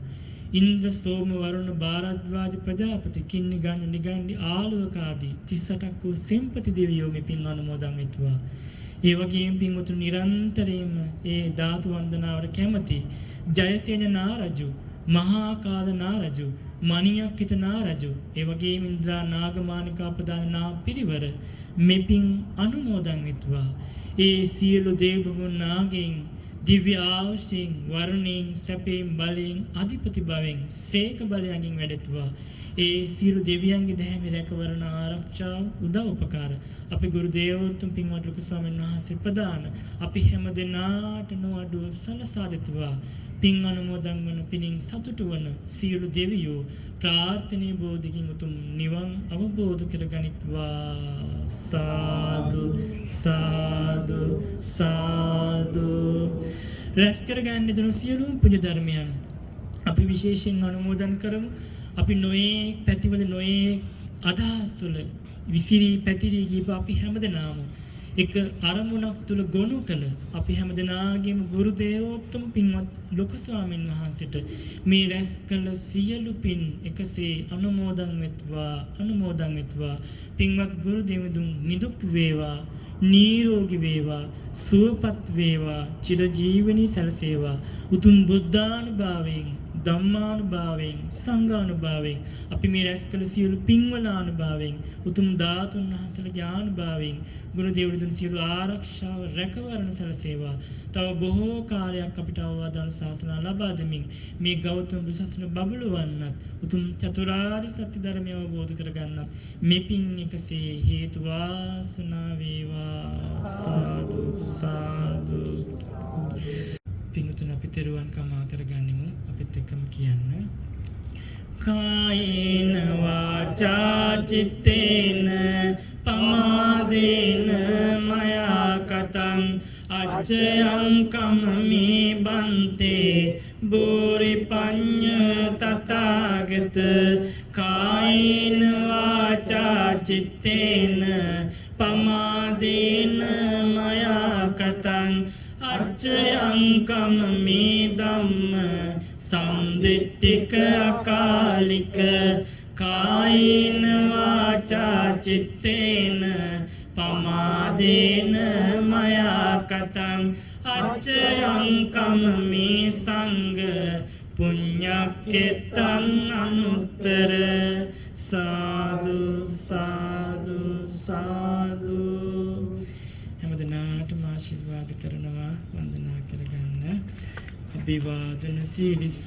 ඉන්ද්‍ර, සෝම, වරුණ, භාරද්වාජ, ප්‍රජාපති, කින්නි, ගණ්‍ය, නිගණ්ඩි, ආලවක ආදී 38ක් වූ සෙන්පති දෙවියෝ මේ පින් අනුමෝදන් වෙත්වා. ඒ වගේම පින්වතුන් නිරන්තරයෙන්ම ඒ ධාතු වන්දනාවට කැමති ජයසේන නාරජු, මහා කාල නාරජු, මණියක්කිත නාරජු, ඒ වගේම ඉන්ද්‍රා නාගමානිකා ප්‍රදාන නා පිරිවර මේ පින් අනුමෝදන් වෙත්වා. ඒ සියලු දේවගුණ නාගයන් දිව්‍ය ආශින්, වරුණින්, සැපයෙන්, බලයෙන්, අධිපති භවෙන්, සේක බලයෙන් වැඩෙත්වා. ඒ සියලු දෙවියන්ගේ දැහැමි රැකවරණ ආරක්ෂාව උදව් උපකාර අපේ ගුරු දේවෝත්තම පින්වත් ලොකු ස්වාමීන් වහන්සේ ප්‍රදාන අපි හැම දෙනාට නොඅඩුව සලසා දෙත්වා. පින් අනුමෝදන් වන පිණින් සතුටු වන සියලු දෙවියෝ ප්‍රාර්ථනීය බෝධිකින් උතුම් නිවන් අවබෝධ කරගනිත්වා. සාදු සාදු සාදු. රැස් කරගන්න දුන සියලුම පුණ්‍ය ධර්මයන් අපි විශේෂයෙන් අනුමෝදන් කරමු. අපි නොයේ පැතිවල නොයේ අදහස් වල විසිරී පැතිරී ගිය අපි හැමදෙනාම එක අරමුණක් තුල ගොනු කළ අපි හැමදෙනාගේම ගුරු දේවෝත්තම පින්වත් ලොකු ස්වාමීන් වහන්සේට මේ රැස් කළ සියලු පින් එකසේ අනුමෝදන් වෙත්වා. පින්වත් ගුරු දෙවිඳුන් නිදුක් වේවා, නිරෝගී වේවා, සුවපත් වේවා, චිරජීවනී සැලසේවා. උතුම් බුද්ධානුභාවයෙන් ධම්මානුභාවයෙන් සංඝානුභාවයෙන් අපි මේ රැස් කළ සියලු පින්වල අනුභවයෙන් උතුම් ධාතුන් වහන්සේලාගේ ආනුභවයෙන් ගුණ දේවුන් දුන් සියලු ආරක්ෂාව රැකවරණ සැලසේවා. තව බොහෝ කාලයක් අපිට අවවාදන ශාසන ලබා දෙමින් මේ ගෞතම බුදු සසුන බබළුවන්නත් උතුම් චතුරාර්ය සත්‍ය ධර්මය අවබෝධ කරගන්නත් මේ පින් එකසේ හේතු වාසනා වේවා. සාදු සාදු. පින්තුන් අපි තෙරුවන් කමා කරගන්නෙමු. අපිත් එක්කම කියන්න. කායේන වාචා චිත්තේන පමාදේන මයා කතං අච්චයං කම්මේ බන්තේ බෝරි පඤ්ඤ තථාගත. කායේන වාචා චිත්තේන පමාදේන මයා කතං අච්චයං කම්මේ ධම්ම සම්දිට්ඨික අකාලික. කායේන වාචා චිත්තේන පමාදේන මයා කතං අච්චයං කම්මේ සංඝ පුඤ්ඤක්ඛෙත්තං අනුත්තර. සාදු සාදු සාදු. හැමදෙනාටම ආශිර්වාද කරනවා. වන්දනා කරගන්න. අභිවාදන සීරිස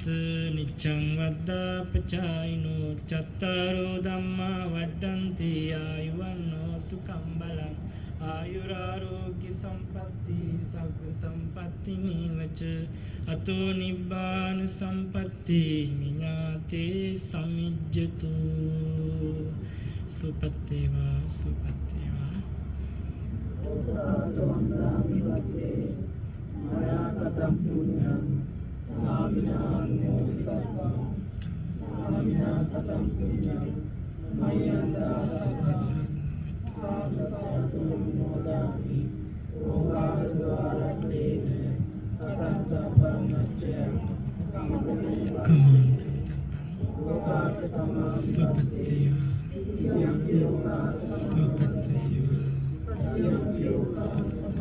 නිච්ඡං වද්දා පචායිනෝ චත්තාරෝ ධම්මා වඩ්ඩන්ති ආයුවන්නෝ සුඛං බලං ආයුරාරෝග්‍ය සම්පatti සග්ග සම්පatti නීවච අතෝ නිබ්බාන සම්පatti මිඤාතේ සමිජ්ජතු. සුපත්තේවා සුපත්තේවා.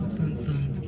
संसार